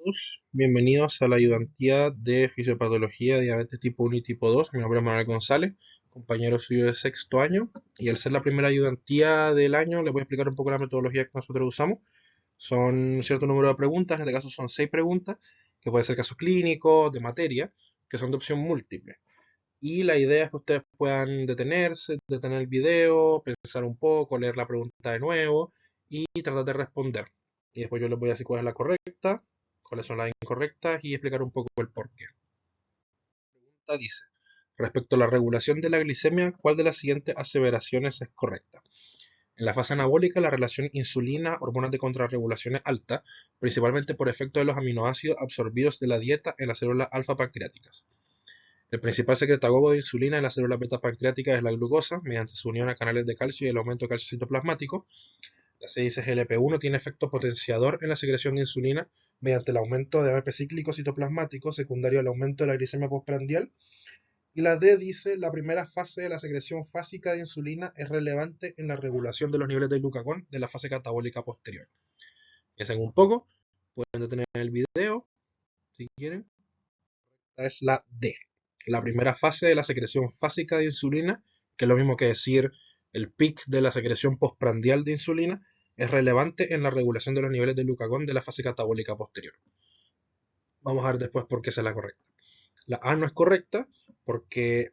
Todos, bienvenidos a la ayudantía de Fisiopatología, Diabetes tipo 1 y tipo 2. Mi nombre es Manuel González, compañero suyo de sexto año. Y al ser la primera ayudantía del año, les voy a explicar un poco la metodología que nosotros usamos. Son un cierto número de preguntas, en este caso son 6 preguntas, que pueden ser casos clínicos, de materia, que son de opción múltiple. Y la idea es que ustedes puedan detenerse, detener el video, pensar un poco, leer la pregunta de nuevo y tratar de responder. Y después yo les voy a decir cuál es la correcta, cuáles son las incorrectas y explicar un poco el porqué. La pregunta dice, respecto a la regulación de la glicemia, ¿cuál de las siguientes aseveraciones es correcta? En la fase anabólica, la relación insulina-hormonas de contrarregulación es alta, principalmente por efecto de los aminoácidos absorbidos de la dieta en las células alfa pancreáticas. El principal secretagogo de insulina en las células beta pancreáticas es la glucosa, mediante su unión a canales de calcio y el aumento de calcio citoplasmático. La 6-GLP-1 tiene efecto potenciador en la secreción de insulina mediante el aumento de AMP cíclico citoplasmático secundario al aumento de la glicemia postprandial. Y la D dice, la primera fase de la secreción fásica de insulina es relevante en la regulación de los niveles de glucagón de la fase catabólica posterior. Piensen un poco, pueden detener el video si quieren. Esta es la D, la primera fase de la secreción fásica de insulina, que es lo mismo que decir el pic de la secreción postprandial de insulina, es relevante en la regulación de los niveles de glucagón de la fase catabólica posterior. Vamos a ver después por qué es la correcta. La A no es correcta porque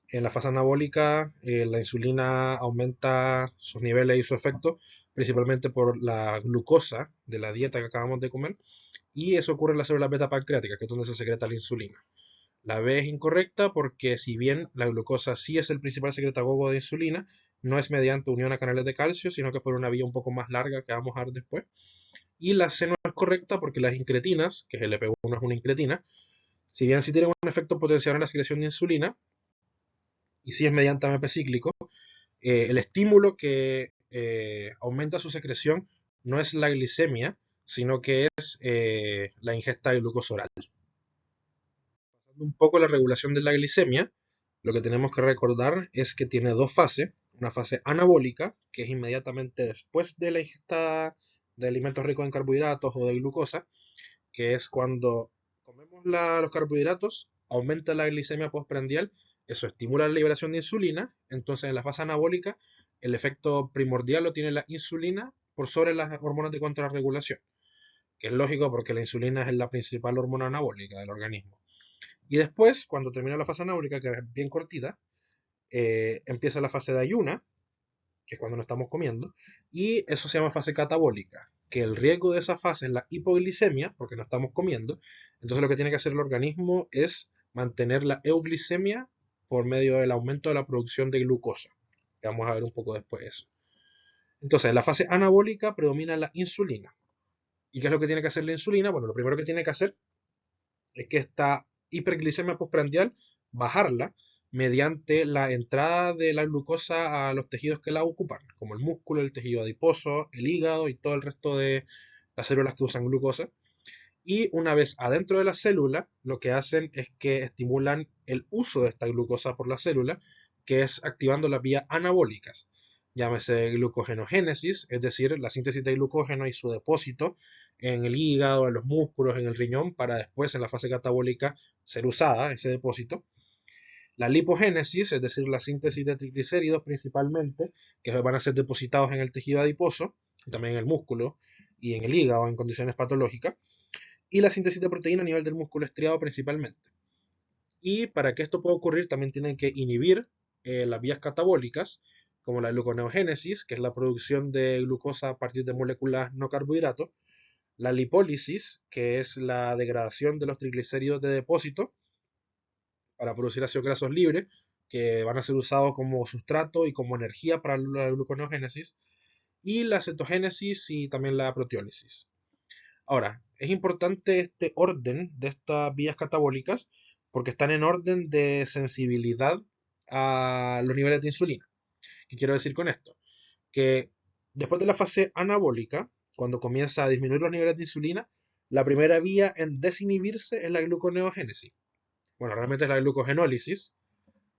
en la fase anabólica la insulina aumenta sus niveles y su efecto principalmente por la glucosa de la dieta que acabamos de comer, y eso ocurre en las células beta pancreáticas, que es donde se secreta la insulina. La B es incorrecta porque si bien la glucosa sí es el principal secretagogo de insulina, no es mediante unión a canales de calcio, sino que por una vía un poco más larga que vamos a ver después. Y la C no es correcta porque las incretinas, que es el LP1 es una incretina, si bien sí tienen un efecto potencial en la secreción de insulina, y sí es mediante AMP cíclico, el estímulo que aumenta su secreción no es la glicemia, sino que es la ingesta de glucosa oral. Un poco la regulación de la glicemia, lo que tenemos que recordar es que tiene dos fases. Una fase anabólica, que es inmediatamente después de la ingesta de alimentos ricos en carbohidratos o de glucosa, que es cuando comemos los carbohidratos, aumenta la glicemia postprandial, eso estimula la liberación de insulina, entonces en la fase anabólica el efecto primordial lo tiene la insulina por sobre las hormonas de contrarregulación, que es lógico porque la insulina es la principal hormona anabólica del organismo. Y después, cuando termina la fase anabólica, que es bien cortita, empieza la fase de ayuna, que es cuando no estamos comiendo, y eso se llama fase catabólica, que el riesgo de esa fase es la hipoglicemia, porque no estamos comiendo. Entonces lo que tiene que hacer el organismo es mantener la euglicemia por medio del aumento de la producción de glucosa, que vamos a ver un poco después de eso. Entonces, en la fase anabólica predomina la insulina. ¿Y qué es lo que tiene que hacer la insulina? Bueno, lo primero que tiene que hacer es que esta hiperglicemia postprandial, bajarla mediante la entrada de la glucosa a los tejidos que la ocupan, como el músculo, el tejido adiposo, el hígado y todo el resto de las células que usan glucosa. Y una vez adentro de la célula, lo que hacen es que estimulan el uso de esta glucosa por la célula, que es activando las vías anabólicas. Llámese glucogenogénesis, es decir, la síntesis de glucógeno y su depósito en el hígado, en los músculos, en el riñón, para después en la fase catabólica ser usada, ese depósito. La lipogénesis, es decir, la síntesis de triglicéridos principalmente, que van a ser depositados en el tejido adiposo, también en el músculo y en el hígado en condiciones patológicas, y la síntesis de proteína a nivel del músculo estriado principalmente. Y para que esto pueda ocurrir también tienen que inhibir las vías catabólicas, como la gluconeogénesis, que es la producción de glucosa a partir de moléculas no carbohidratos, la lipólisis, que es la degradación de los triglicéridos de depósito para producir ácidos grasos libres, que van a ser usados como sustrato y como energía para la gluconeogénesis, y la cetogénesis y también la proteólisis. Ahora, es importante este orden de estas vías catabólicas porque están en orden de sensibilidad a los niveles de insulina. ¿Qué quiero decir con esto? Que después de la fase anabólica, cuando comienza a disminuir los niveles de insulina, la primera vía en desinhibirse es la gluconeogénesis. Bueno, realmente es la glucogenólisis,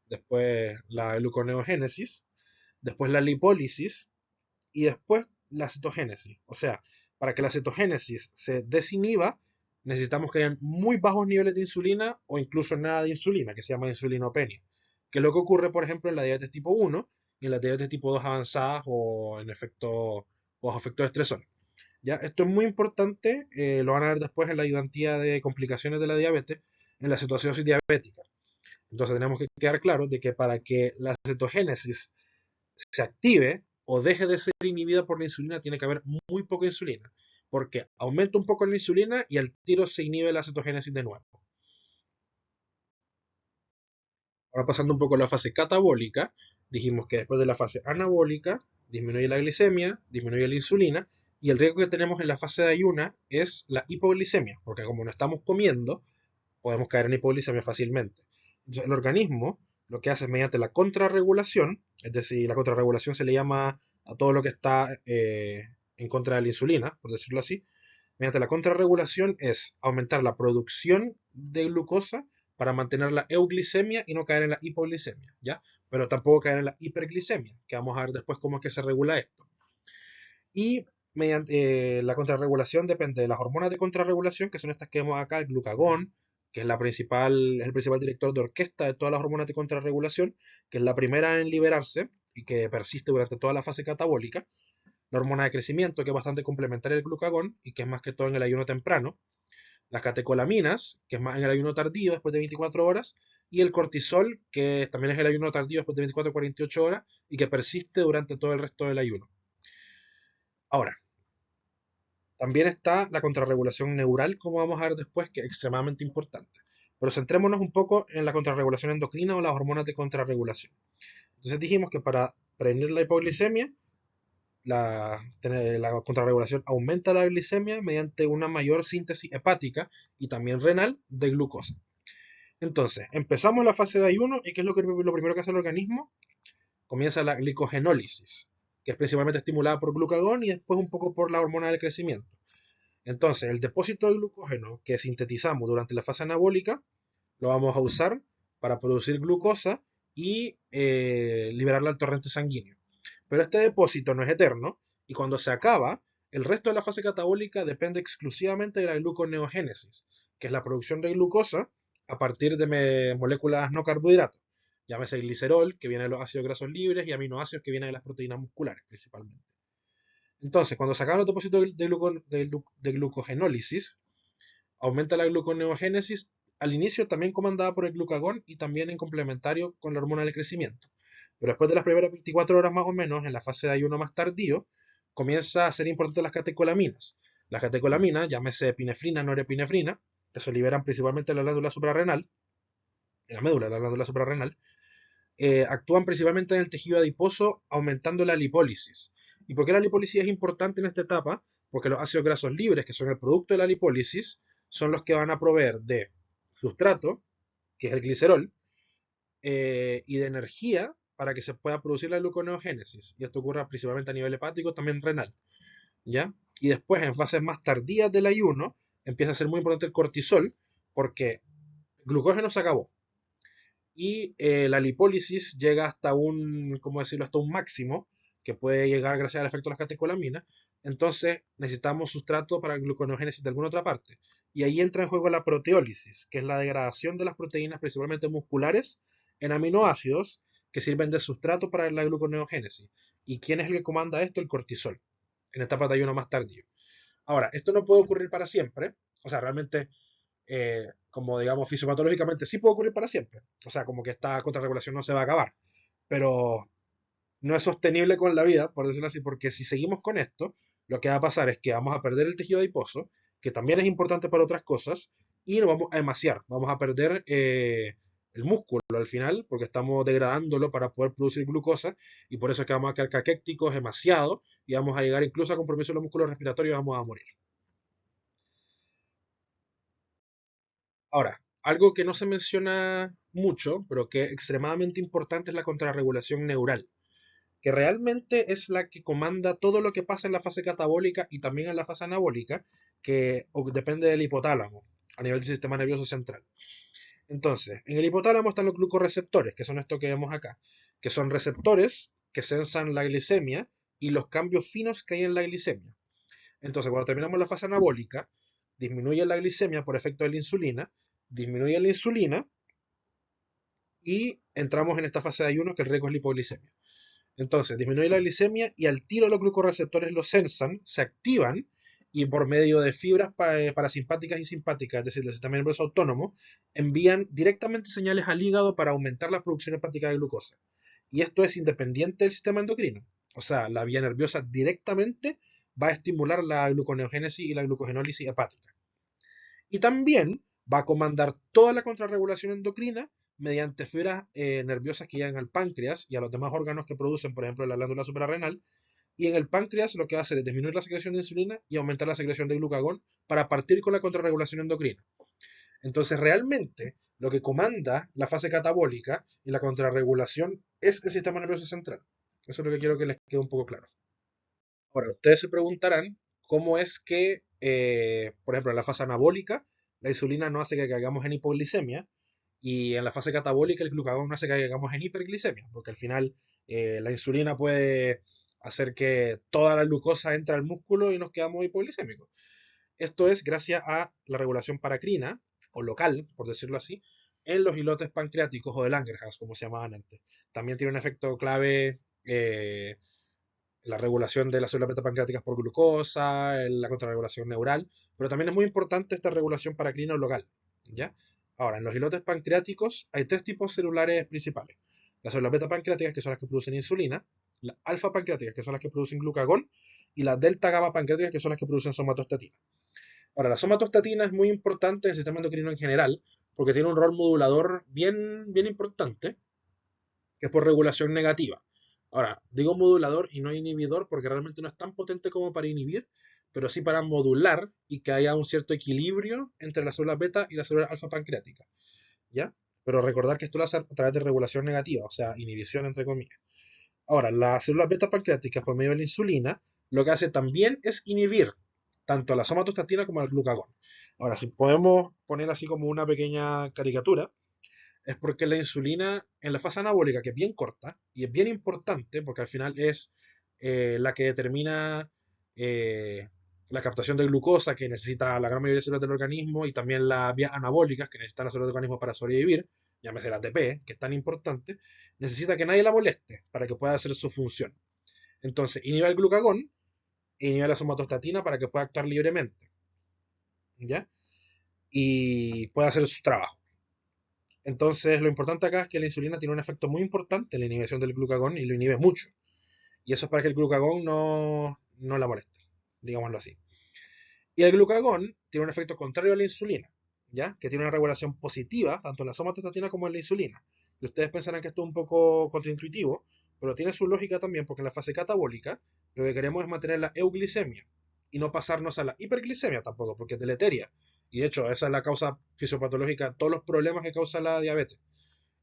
después la gluconeogénesis, después la lipólisis y después la cetogénesis. O sea, para que la cetogénesis se desinhiba, necesitamos que hayan muy bajos niveles de insulina o incluso nada de insulina, que se llama insulinopenia, que es lo que ocurre, por ejemplo, en la diabetes tipo 1 y en la diabetes tipo 2 avanzadas o en efecto, o bajo efecto de estresor. ¿Ya? Esto es muy importante, lo van a ver después en la ayudantía de complicaciones de la diabetes, en la cetoacidosis diabética. Entonces tenemos que quedar claros de que para que la cetogénesis se active o deje de ser inhibida por la insulina, tiene que haber muy poca insulina, porque aumenta un poco la insulina y al tiro se inhibe la cetogénesis de nuevo. Ahora pasando un poco a la fase catabólica, dijimos que después de la fase anabólica disminuye la glicemia, disminuye la insulina y el riesgo que tenemos en la fase de ayuna es la hipoglicemia, porque como no estamos comiendo, podemos caer en hipoglicemia fácilmente. Entonces, el organismo lo que hace es mediante la contrarregulación, es decir, la contrarregulación se le llama a todo lo que está en contra de la insulina, por decirlo así, mediante la contrarregulación es aumentar la producción de glucosa para mantener la euglicemia y no caer en la hipoglicemia, ¿ya? Pero tampoco caer en la hiperglicemia, que vamos a ver después cómo es que se regula esto. Y mediante la contrarregulación depende de las hormonas de contrarregulación, que son estas que vemos acá, el glucagón, que es el principal director de orquesta de todas las hormonas de contrarregulación, que es la primera en liberarse y que persiste durante toda la fase catabólica. La hormona de crecimiento, que es bastante complementaria al glucagón y que es más que todo en el ayuno temprano. Las catecolaminas, que es más en el ayuno tardío después de 24 horas. Y el cortisol, que también es el ayuno tardío después de 24 a 48 horas y que persiste durante todo el resto del ayuno. Ahora, también está la contrarregulación neural, como vamos a ver después, que es extremadamente importante. Pero centrémonos un poco en la contrarregulación endocrina o las hormonas de contrarregulación. Entonces dijimos que para prevenir la hipoglicemia, la contrarregulación aumenta la glicemia mediante una mayor síntesis hepática y también renal de glucosa. Entonces, empezamos la fase de ayuno y ¿qué es lo primero que hace el organismo? Comienza la glicogenólisis, que es principalmente estimulada por glucagón y después un poco por la hormona del crecimiento. Entonces, el depósito de glucógeno que sintetizamos durante la fase anabólica lo vamos a usar para producir glucosa y liberarla al torrente sanguíneo. Pero este depósito no es eterno y cuando se acaba, el resto de la fase catabólica depende exclusivamente de la gluconeogénesis, que es la producción de glucosa a partir de moléculas no carbohidratos. Llámese glicerol, que viene de los ácidos grasos libres, y aminoácidos, que vienen de las proteínas musculares principalmente. Entonces, cuando se acaban los depósitos de glucogenólisis, aumenta la gluconeogénesis al inicio también comandada por el glucagón y también en complementario con la hormona del crecimiento. Pero después de las primeras 24 horas más o menos, en la fase de ayuno más tardío, comienza a ser importante las catecolaminas. Las catecolaminas, llámese epinefrina, norepinefrina, que se liberan principalmente en la glándula suprarrenal, en la médula de la glándula suprarrenal, actúan principalmente en el tejido adiposo, aumentando la lipólisis. ¿Y por qué la lipólisis es importante en esta etapa? Porque los ácidos grasos libres, que son el producto de la lipólisis, son los que van a proveer de sustrato, que es el glicerol, y de energía para que se pueda producir la gluconeogénesis. Y esto ocurre principalmente a nivel hepático, también renal. ¿Ya? Y después, en fases más tardías del ayuno, empieza a ser muy importante el cortisol, porque el glucógeno se acabó. Y la lipólisis llega hasta un, ¿cómo decirlo?, hasta un máximo, que puede llegar gracias al efecto de las catecolaminas. Entonces necesitamos sustrato para gluconeogénesis de alguna otra parte. Y ahí entra en juego la proteólisis, que es la degradación de las proteínas, principalmente musculares, en aminoácidos que sirven de sustrato para la gluconeogénesis. ¿Y quién es el que comanda esto? El cortisol, en etapa de ayuno más tardío. Ahora, esto no puede ocurrir para siempre. O sea, realmente como digamos fisiopatológicamente sí puede ocurrir para siempre. O sea, como que esta contrarregulación no se va a acabar. Pero no es sostenible con la vida, por decirlo así, porque si seguimos con esto, lo que va a pasar es que vamos a perder el tejido adiposo, que también es importante para otras cosas, y nos vamos a emaciar, vamos a perder el músculo al final, porque estamos degradándolo para poder producir glucosa, y por eso es que vamos a quedar caquécticos, emaciados, y vamos a llegar incluso a compromiso de los músculos respiratorios y vamos a morir. Ahora, algo que no se menciona mucho, pero que es extremadamente importante es la contrarregulación neural, que realmente es la que comanda todo lo que pasa en la fase catabólica y también en la fase anabólica, que depende del hipotálamo a nivel del sistema nervioso central. Entonces, en el hipotálamo están los glucorreceptores, que son estos que vemos acá, que son receptores que sensan la glicemia y los cambios finos que hay en la glicemia. Entonces, cuando terminamos la fase anabólica, disminuye la glicemia por efecto de la insulina, disminuye la insulina y entramos en esta fase de ayuno que el riesgo es la hipoglicemia. Entonces, disminuye la glicemia y al tiro los glucorreceptores los sensan, se activan y por medio de fibras parasimpáticas y simpáticas, es decir, del sistema nervioso autónomo, envían directamente señales al hígado para aumentar la producción hepática de glucosa. Y esto es independiente del sistema endocrino. O sea, la vía nerviosa directamente va a estimular la gluconeogénesis y la glucogenólisis hepática. Y también va a comandar toda la contrarregulación endocrina mediante fibras nerviosas que llegan al páncreas y a los demás órganos que producen, por ejemplo, la glándula suprarrenal. Y en el páncreas lo que va a hacer es disminuir la secreción de insulina y aumentar la secreción de glucagón para partir con la contrarregulación endocrina. Entonces, realmente, lo que comanda la fase catabólica y la contrarregulación es el sistema nervioso central. Eso es lo que quiero que les quede un poco claro. Ahora, ustedes se preguntarán cómo es que, por ejemplo, en la fase anabólica, la insulina no hace que caigamos en hipoglicemia y en la fase catabólica el glucagón no hace que caigamos en hiperglicemia, porque al final la insulina puede hacer que toda la glucosa entre al músculo y nos quedamos hipoglicémicos. Esto es gracias a la regulación paracrina, o local, por decirlo así, en los islotes pancreáticos o de Langerhans, como se llamaban antes. También tiene un efecto clave la regulación de las células beta pancreáticas por glucosa, la contrarregulación neural, pero también es muy importante esta regulación paracrina o local, ¿ya? Ahora, en los islotes pancreáticos hay tres tipos celulares principales. Las células beta pancreáticas, que son las que producen insulina, las alfa pancreáticas, que son las que producen glucagón, y las delta gamma pancreáticas, que son las que producen somatostatina. Ahora, la somatostatina es muy importante en el sistema endocrino en general, porque tiene un rol modulador bien importante, que es por regulación negativa. Ahora, digo modulador y no inhibidor porque realmente no es tan potente como para inhibir, pero sí para modular y que haya un cierto equilibrio entre las células beta y las células alfa pancreáticas. ¿Ya? Pero recordar que esto lo hace a través de regulación negativa, o sea, inhibición entre comillas. Ahora, las células beta pancreáticas por medio de la insulina, lo que hace también es inhibir tanto a la somatostatina como al glucagón. Ahora, si podemos poner así como una pequeña caricatura, es porque la insulina en la fase anabólica, que es bien corta y es bien importante, porque al final es la que determina la captación de glucosa que necesita la gran mayoría de células del organismo y también las vías anabólicas que necesitan las células del organismo para sobrevivir, llámese la ATP, que es tan importante, necesita que nadie la moleste para que pueda hacer su función. Entonces, inhibe el glucagón e inhibe la somatostatina para que pueda actuar libremente, ¿ya? Y pueda hacer su trabajo. Entonces, lo importante acá es que la insulina tiene un efecto muy importante en la inhibición del glucagón y lo inhibe mucho. Y eso es para que el glucagón no la moleste, digámoslo así. Y el glucagón tiene un efecto contrario a la insulina, ¿ya? Que tiene una regulación positiva, tanto en la somatostatina como en la insulina. Y ustedes pensarán que esto es un poco contraintuitivo, pero tiene su lógica también, porque en la fase catabólica lo que queremos es mantener la euglicemia y no pasarnos a la hiperglicemia tampoco, porque es deleteria. Y de hecho, esa es la causa fisiopatológica, todos los problemas que causa la diabetes.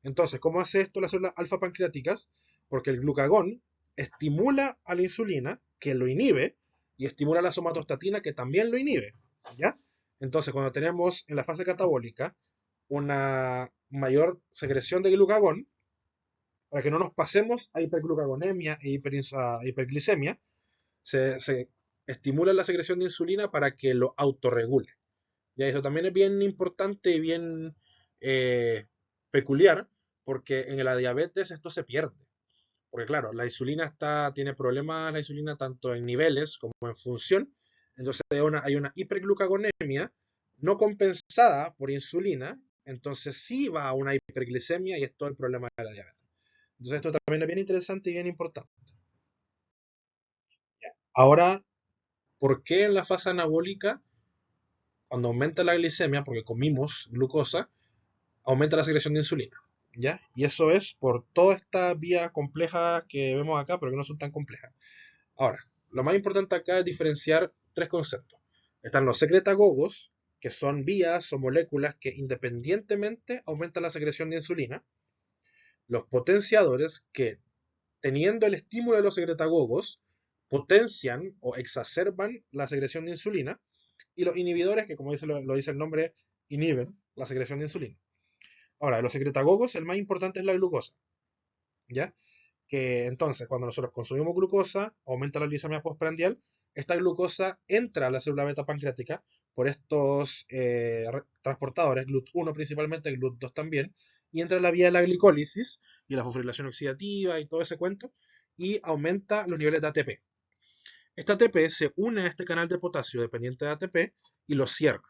Entonces, ¿cómo hace esto las células alfa pancreáticas? Porque el glucagón estimula a la insulina, que lo inhibe, y estimula a la somatostatina, que también lo inhibe. ¿Ya? Entonces, cuando tenemos en la fase catabólica una mayor secreción de glucagón, para que no nos pasemos a hiperglucagonemia e hiperglicemia, se estimula la secreción de insulina para que lo autorregule. Y eso también es bien importante y bien peculiar, porque en la diabetes esto se pierde. Porque claro, la insulina tiene problemas, la insulina tanto en niveles como en función. Entonces hay una hiperglucagonemia no compensada por insulina. Entonces sí va a una hiperglicemia y es todo el problema de la diabetes. Entonces esto también es bien interesante y bien importante. Ahora, ¿por qué en la fase anabólica, cuando aumenta la glicemia, porque comimos glucosa, aumenta la secreción de insulina? ¿Ya? Y eso es por toda esta vía compleja que vemos acá, pero que no son tan complejas. Ahora, lo más importante acá es diferenciar tres conceptos. Están los secretagogos, que son vías o moléculas que independientemente aumentan la secreción de insulina. Los potenciadores, que teniendo el estímulo de los secretagogos, potencian o exacerban la secreción de insulina. Y los inhibidores, que como lo dice el nombre, inhiben la secreción de insulina. Ahora, de los secretagogos, el más importante es la glucosa. ¿Ya? Que entonces, cuando nosotros consumimos glucosa, aumenta la glicemia postprandial esta glucosa entra a la célula beta pancreática por estos transportadores, GLUT1 principalmente, GLUT2 también, y entra en la vía de la glicólisis y la fosforilación oxidativa y todo ese cuento, y aumenta los niveles de ATP. Este ATP se une a este canal de potasio dependiente de ATP y lo cierra.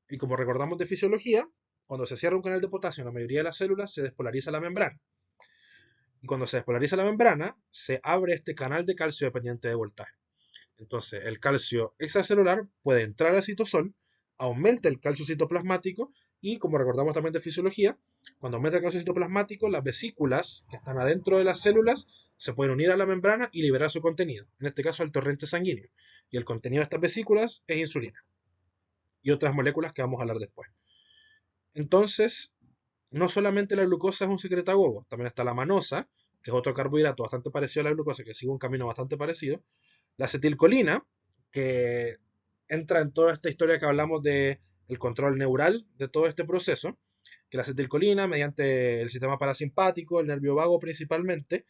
Y como recordamos de fisiología, cuando se cierra un canal de potasio en la mayoría de las células se despolariza la membrana. Y cuando se despolariza la membrana, se abre este canal de calcio dependiente de voltaje. Entonces, el calcio extracelular puede entrar al citosol, aumenta el calcio citoplasmático y, como recordamos también de fisiología, cuando aumenta el calcio citoplasmático, las vesículas que están adentro de las células se pueden unir a la membrana y liberar su contenido, en este caso el torrente sanguíneo. Y el contenido de estas vesículas es insulina y otras moléculas que vamos a hablar después. Entonces, no solamente la glucosa es un secretagogo, también está la manosa, que es otro carbohidrato bastante parecido a la glucosa, que sigue un camino bastante parecido. La acetilcolina, que entra en toda esta historia que hablamos de el control neural de todo este proceso, que la acetilcolina, mediante el sistema parasimpático, el nervio vago principalmente,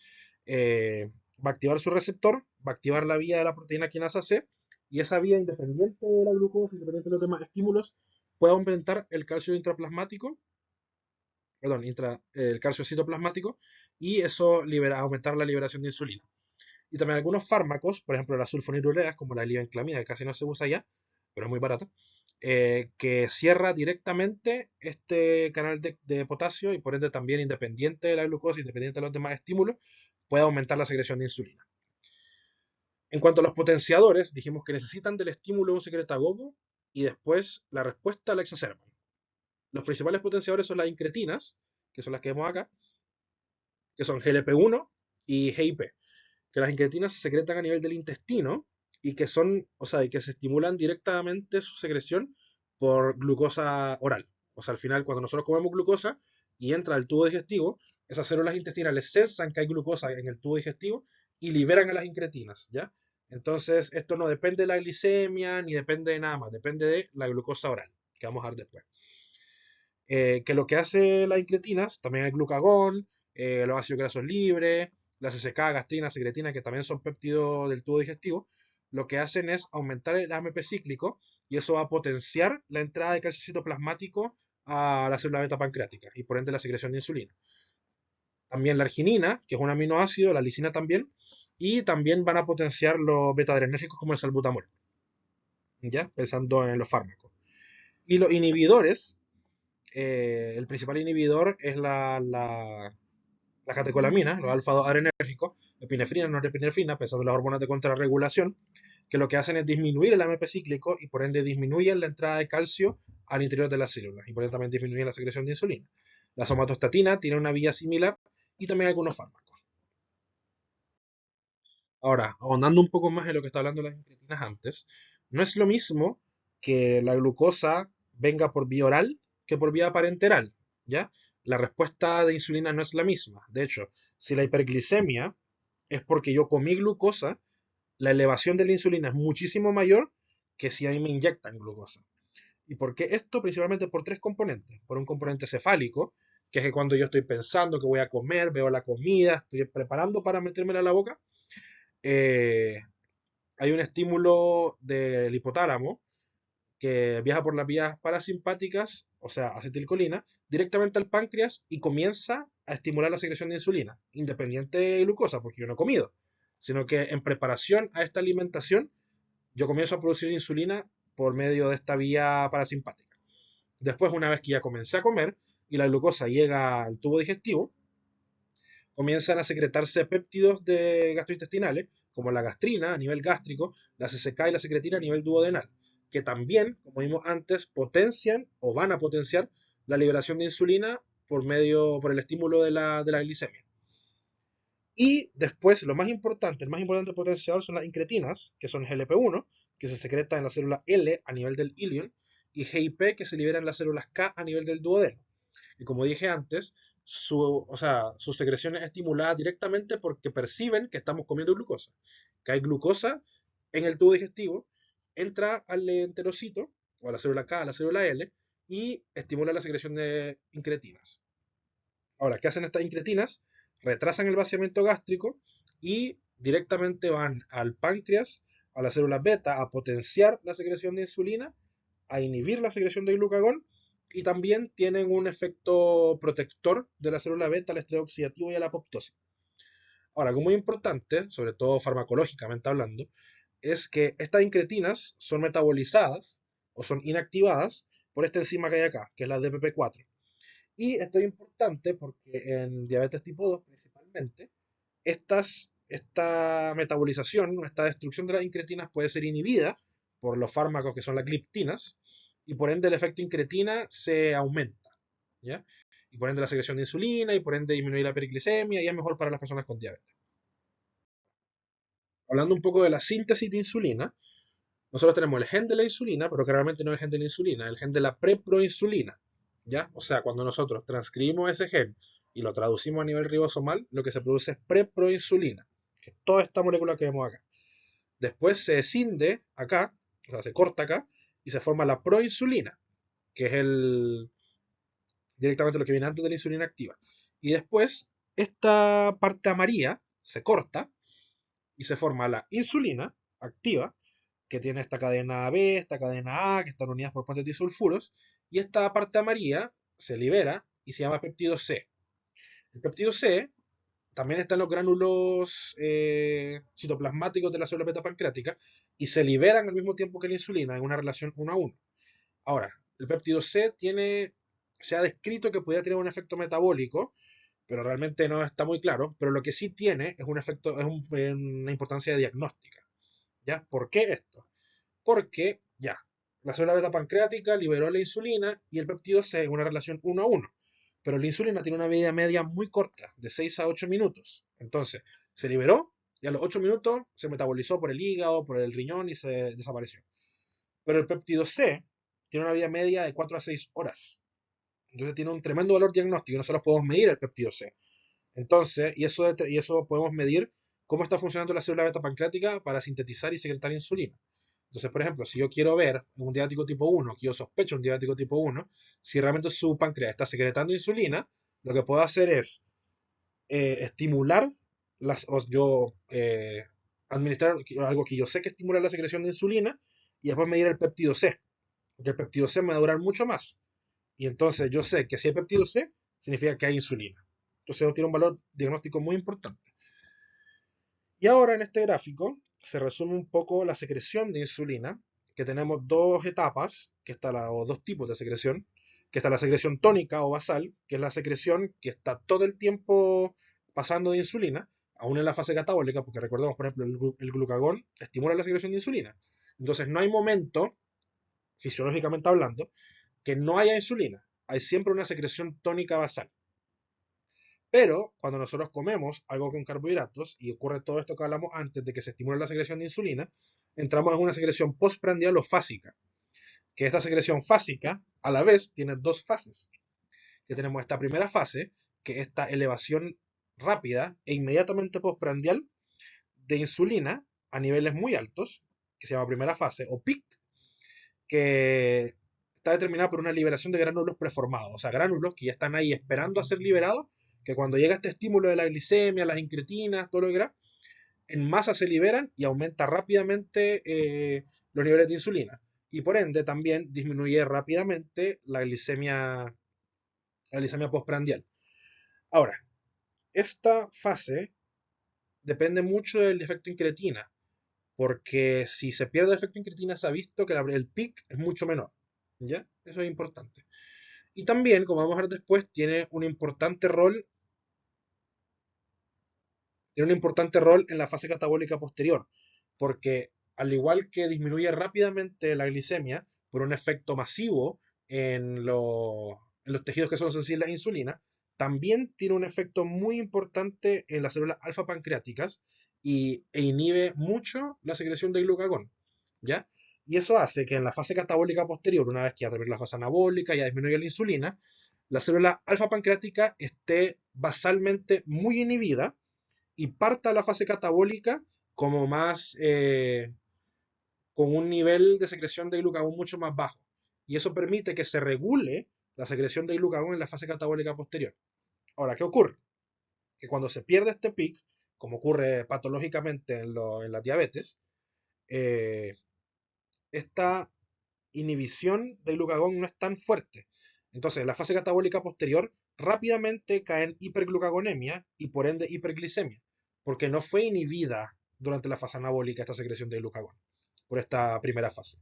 va a activar su receptor, va a activar la vía de la proteína quinasa C, y esa vía, independiente de la glucosa, independiente de los demás estímulos, puede aumentar el calcio intraplasmático, perdón, el calcio citoplasmático, y eso aumentar la liberación de insulina. Y también algunos fármacos, por ejemplo las sulfonilureas, como la libenclamida, que casi no se usa ya, pero es muy barato, que cierra directamente este canal de potasio y por ende también independiente de la glucosa, independiente de los demás estímulos, puede aumentar la secreción de insulina. En cuanto a los potenciadores, dijimos que necesitan del estímulo de un secretagogo y después la respuesta la exacerban. Los principales potenciadores son las incretinas, que son las que vemos acá, que son GLP-1 y GIP, que las incretinas se secretan a nivel del intestino y que son, o sea, y que se estimulan directamente su secreción por glucosa oral. O sea, al final, cuando nosotros comemos glucosa y entra al tubo digestivo, esas células intestinales sensan que hay glucosa en el tubo digestivo y liberan a las incretinas, ¿ya? Entonces, esto no depende de la glicemia ni depende de nada más, depende de la glucosa oral, que vamos a ver después. Que lo que hace las incretinas, también el glucagón, los ácidos grasos libres, la CCK, gastrina, secretina, que también son péptidos del tubo digestivo, lo que hacen es aumentar el AMP cíclico y eso va a potenciar la entrada de calcio citoplasmático a la célula beta pancreática y por ende la secreción de insulina. También la arginina, que es un aminoácido, la lisina también, y también van a potenciar los beta-adrenérgicos como el salbutamol, ¿ya? Pensando en los fármacos. Y los inhibidores, el principal inhibidor es la catecolamina, los alfa-2 adrenérgicos, epinefrina, norepinefrina, pensando en las hormonas de contrarregulación, que lo que hacen es disminuir el AMP cíclico y por ende disminuyen la entrada de calcio al interior de las células y por ende también disminuyen la secreción de insulina. La somatostatina tiene una vía similar y también algunos fármacos. Ahora, ahondando un poco más en lo que está hablando las incretinas antes, no es lo mismo que la glucosa venga por vía oral que por vía parenteral, ¿ya? La respuesta de insulina no es la misma. De hecho, si la hiperglicemia es porque yo comí glucosa, la elevación de la insulina es muchísimo mayor que si a mí me inyectan glucosa. ¿Y por qué esto? Principalmente por tres componentes. Por un componente cefálico, que es que cuando yo estoy pensando que voy a comer, veo la comida, estoy preparando para metérmela a la boca, eh, hay un estímulo del hipotálamo que viaja por las vías parasimpáticas, o sea, acetilcolina, directamente al páncreas y comienza a estimular la secreción de insulina, independiente de glucosa, porque yo no he comido, sino que en preparación a esta alimentación, yo comienzo a producir insulina por medio de esta vía parasimpática. Después, una vez que ya comencé a comer y la glucosa llega al tubo digestivo, comienzan a secretarse péptidos gastrointestinales, como la gastrina a nivel gástrico, la CCK y la secretina a nivel duodenal, que también, como vimos antes, potencian o van a potenciar la liberación de insulina por el estímulo de la glicemia. Y después, el más importante potenciador son las incretinas, que son GLP-1, que se secreta en la célula L a nivel del ilion, y GIP, que se libera en las células K a nivel del duodeno. Y como dije antes, su secreción es estimulada directamente porque perciben que estamos comiendo glucosa. Que hay glucosa en el tubo digestivo, entra al enterocito, o a la célula K, a la célula L, y estimula la secreción de incretinas. Ahora, ¿qué hacen estas incretinas? Retrasan el vaciamiento gástrico y directamente van al páncreas a las células beta a potenciar la secreción de insulina, a inhibir la secreción de glucagón y también tienen un efecto protector de la célula beta al estrés oxidativo y a la apoptosis. Ahora, algo muy importante, sobre todo farmacológicamente hablando, es que estas incretinas son metabolizadas o son inactivadas por esta enzima que hay acá, que es la DPP4. Y esto es importante porque en diabetes tipo 2 principalmente, esta metabolización, esta destrucción de las incretinas puede ser inhibida por los fármacos que son las gliptinas y por ende el efecto incretina se aumenta, ¿ya? Y por ende la secreción de insulina y por ende disminuir la periglicemia y es mejor para las personas con diabetes. Hablando un poco de la síntesis de insulina, nosotros tenemos el gen de la insulina, pero que realmente no es el gen de la insulina, es el gen de la preproinsulina, ¿ya? O sea, cuando nosotros transcribimos ese gen y lo traducimos a nivel ribosomal, lo que se produce es preproinsulina, que es toda esta molécula que vemos acá. Después se escinde acá, o sea, se corta acá, y se forma la proinsulina, que es directamente lo que viene antes de la insulina activa. Y después, esta parte amarilla se corta y se forma la insulina activa, que tiene esta cadena B, esta cadena A, que están unidas por puentes disulfuros, y esta parte amarilla se libera y se llama péptido C. El péptido C también está en los gránulos citoplasmáticos de la célula beta pancreática y se liberan al mismo tiempo que la insulina en una relación 1 a 1. Ahora, el péptido C se ha descrito que podría tener un efecto metabólico, pero realmente no está muy claro. Pero lo que sí tiene es un efecto, una importancia diagnóstica. ¿Ya? ¿Por qué esto? Porque ya, la célula beta pancreática liberó la insulina y el péptido C en una relación 1 a 1. Pero la insulina tiene una vida media muy corta, de 6 a 8 minutos. Entonces, se liberó y a los 8 minutos se metabolizó por el hígado, por el riñón y se desapareció. Pero el péptido C tiene una vida media de 4 a 6 horas. Entonces tiene un tremendo valor diagnóstico y nosotros podemos medir el péptido C. Entonces, y eso podemos medir cómo está funcionando la célula beta pancreática para sintetizar y secretar insulina. Entonces, por ejemplo, si yo quiero ver en un diabético tipo 1, que yo sospecho un diabético tipo 1, si realmente su páncreas está secretando insulina, lo que puedo hacer es estimular, administrar algo que yo sé que estimula la secreción de insulina y después medir el péptido C, porque el péptido C me va a durar mucho más. Y entonces yo sé que si hay péptido C, significa que hay insulina. Entonces eso tiene un valor diagnóstico muy importante. Y ahora en este gráfico se resume un poco la secreción de insulina, que tenemos dos etapas, o dos tipos de secreción, que está la secreción tónica o basal, que es la secreción que está todo el tiempo pasando de insulina, aún en la fase catabólica, porque recordemos, por ejemplo, el glucagón estimula la secreción de insulina. Entonces no hay momento, fisiológicamente hablando, que no haya insulina. Hay siempre una secreción tónica basal. Pero cuando nosotros comemos algo con carbohidratos y ocurre todo esto que hablamos antes de que se estimule la secreción de insulina, entramos en una secreción postprandial o fásica. Que esta secreción fásica a la vez tiene dos fases. Que tenemos esta primera fase, que es esta elevación rápida e inmediatamente postprandial de insulina a niveles muy altos, que se llama primera fase o PIC, que está determinada por una liberación de gránulos preformados, o sea, gránulos que ya están ahí esperando a ser liberados, que cuando llega este estímulo de la glicemia, las incretinas, todo lo que era, en masa se liberan y aumenta rápidamente los niveles de insulina. Y por ende también disminuye rápidamente la glicemia postprandial. Ahora, esta fase depende mucho del efecto incretina, porque si se pierde el efecto incretina se ha visto que el pic es mucho menor. ¿Ya? Eso es importante. Y también, como vamos a ver después, tiene un importante rol en la fase catabólica posterior, porque al igual que disminuye rápidamente la glicemia por un efecto masivo en los tejidos que son sensibles a insulina, también tiene un efecto muy importante en las células alfa pancreáticas e inhibe mucho la secreción de glucagón, ¿ya? Y eso hace que en la fase catabólica posterior, una vez que ya termina la fase anabólica, ya disminuye la insulina, la célula alfa pancreática esté basalmente muy inhibida y parta la fase catabólica como más, con un nivel de secreción de glucagón mucho más bajo. Y eso permite que se regule la secreción de glucagón en la fase catabólica posterior. Ahora, ¿qué ocurre? Que cuando se pierde este pic, como ocurre patológicamente en la diabetes, eh, esta inhibición del glucagón no es tan fuerte. Entonces, en la fase catabólica posterior rápidamente cae en hiperglucagonemia y por ende hiperglicemia, porque no fue inhibida durante la fase anabólica esta secreción de glucagón, por esta primera fase.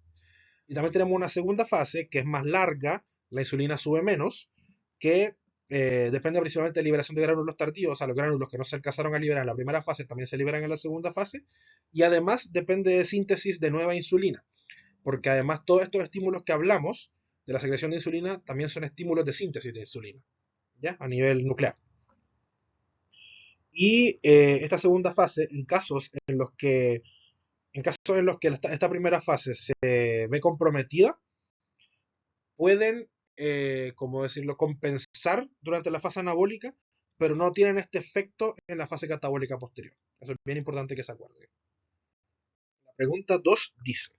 Y también tenemos una segunda fase que es más larga, la insulina sube menos, que depende principalmente de liberación de gránulos tardíos, o sea, los gránulos que no se alcanzaron a liberar en la primera fase también se liberan en la segunda fase, y además depende de síntesis de nueva insulina, porque además todos estos estímulos que hablamos de la secreción de insulina también son estímulos de síntesis de insulina, ¿ya? A nivel nuclear. Y esta segunda fase, en casos en los que esta primera fase se ve comprometida, pueden, como decirlo, compensar durante la fase anabólica, pero no tienen este efecto en la fase catabólica posterior. Eso es bien importante que se acuerde. La pregunta 2 dice,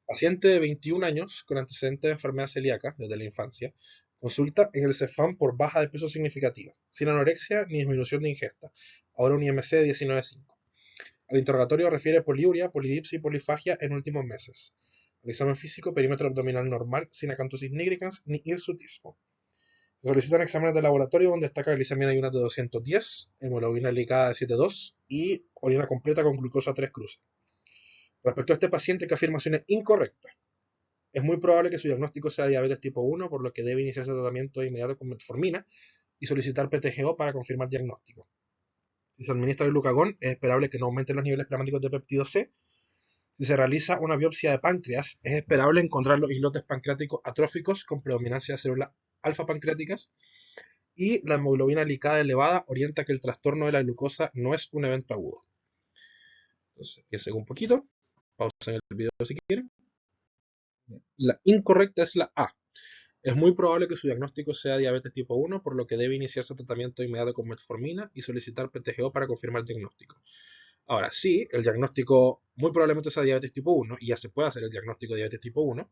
paciente de 21 años con antecedentes de enfermedad celíaca desde la infancia, consulta en el Cefam por baja de peso significativa, sin anorexia ni disminución de ingesta, ahora un IMC de 19,5. Al interrogatorio refiere poliuria, polidipsia y polifagia en últimos meses. Al examen físico, perímetro abdominal normal, sin acantosis nigricans ni hirsutismo. Se solicitan exámenes de laboratorio donde destaca glicemia en ayunas de 210, hemoglobina glicada de 7,2 y orina completa con glucosa 3 cruces. Respecto a este paciente, ¿qué afirmación es incorrecta? Es muy probable que su diagnóstico sea diabetes tipo 1, por lo que debe iniciarse tratamiento inmediato con metformina y solicitar PTGO para confirmar diagnóstico. Si se administra el glucagón, es esperable que no aumenten los niveles plasmáticos de péptido C. Si se realiza una biopsia de páncreas, es esperable encontrar los islotes pancreáticos atróficos con predominancia de células alfa pancreáticas. Y la hemoglobina glicada elevada orienta que el trastorno de la glucosa no es un evento agudo. Entonces, piensen un poquito, pausen el video si quieren. La incorrecta es la A. Es muy probable que su diagnóstico sea diabetes tipo 1, por lo que debe iniciarse tratamiento inmediato con metformina y solicitar PTGO para confirmar el diagnóstico. Ahora sí, el diagnóstico muy probablemente sea diabetes tipo 1 y ya se puede hacer el diagnóstico de diabetes tipo 1,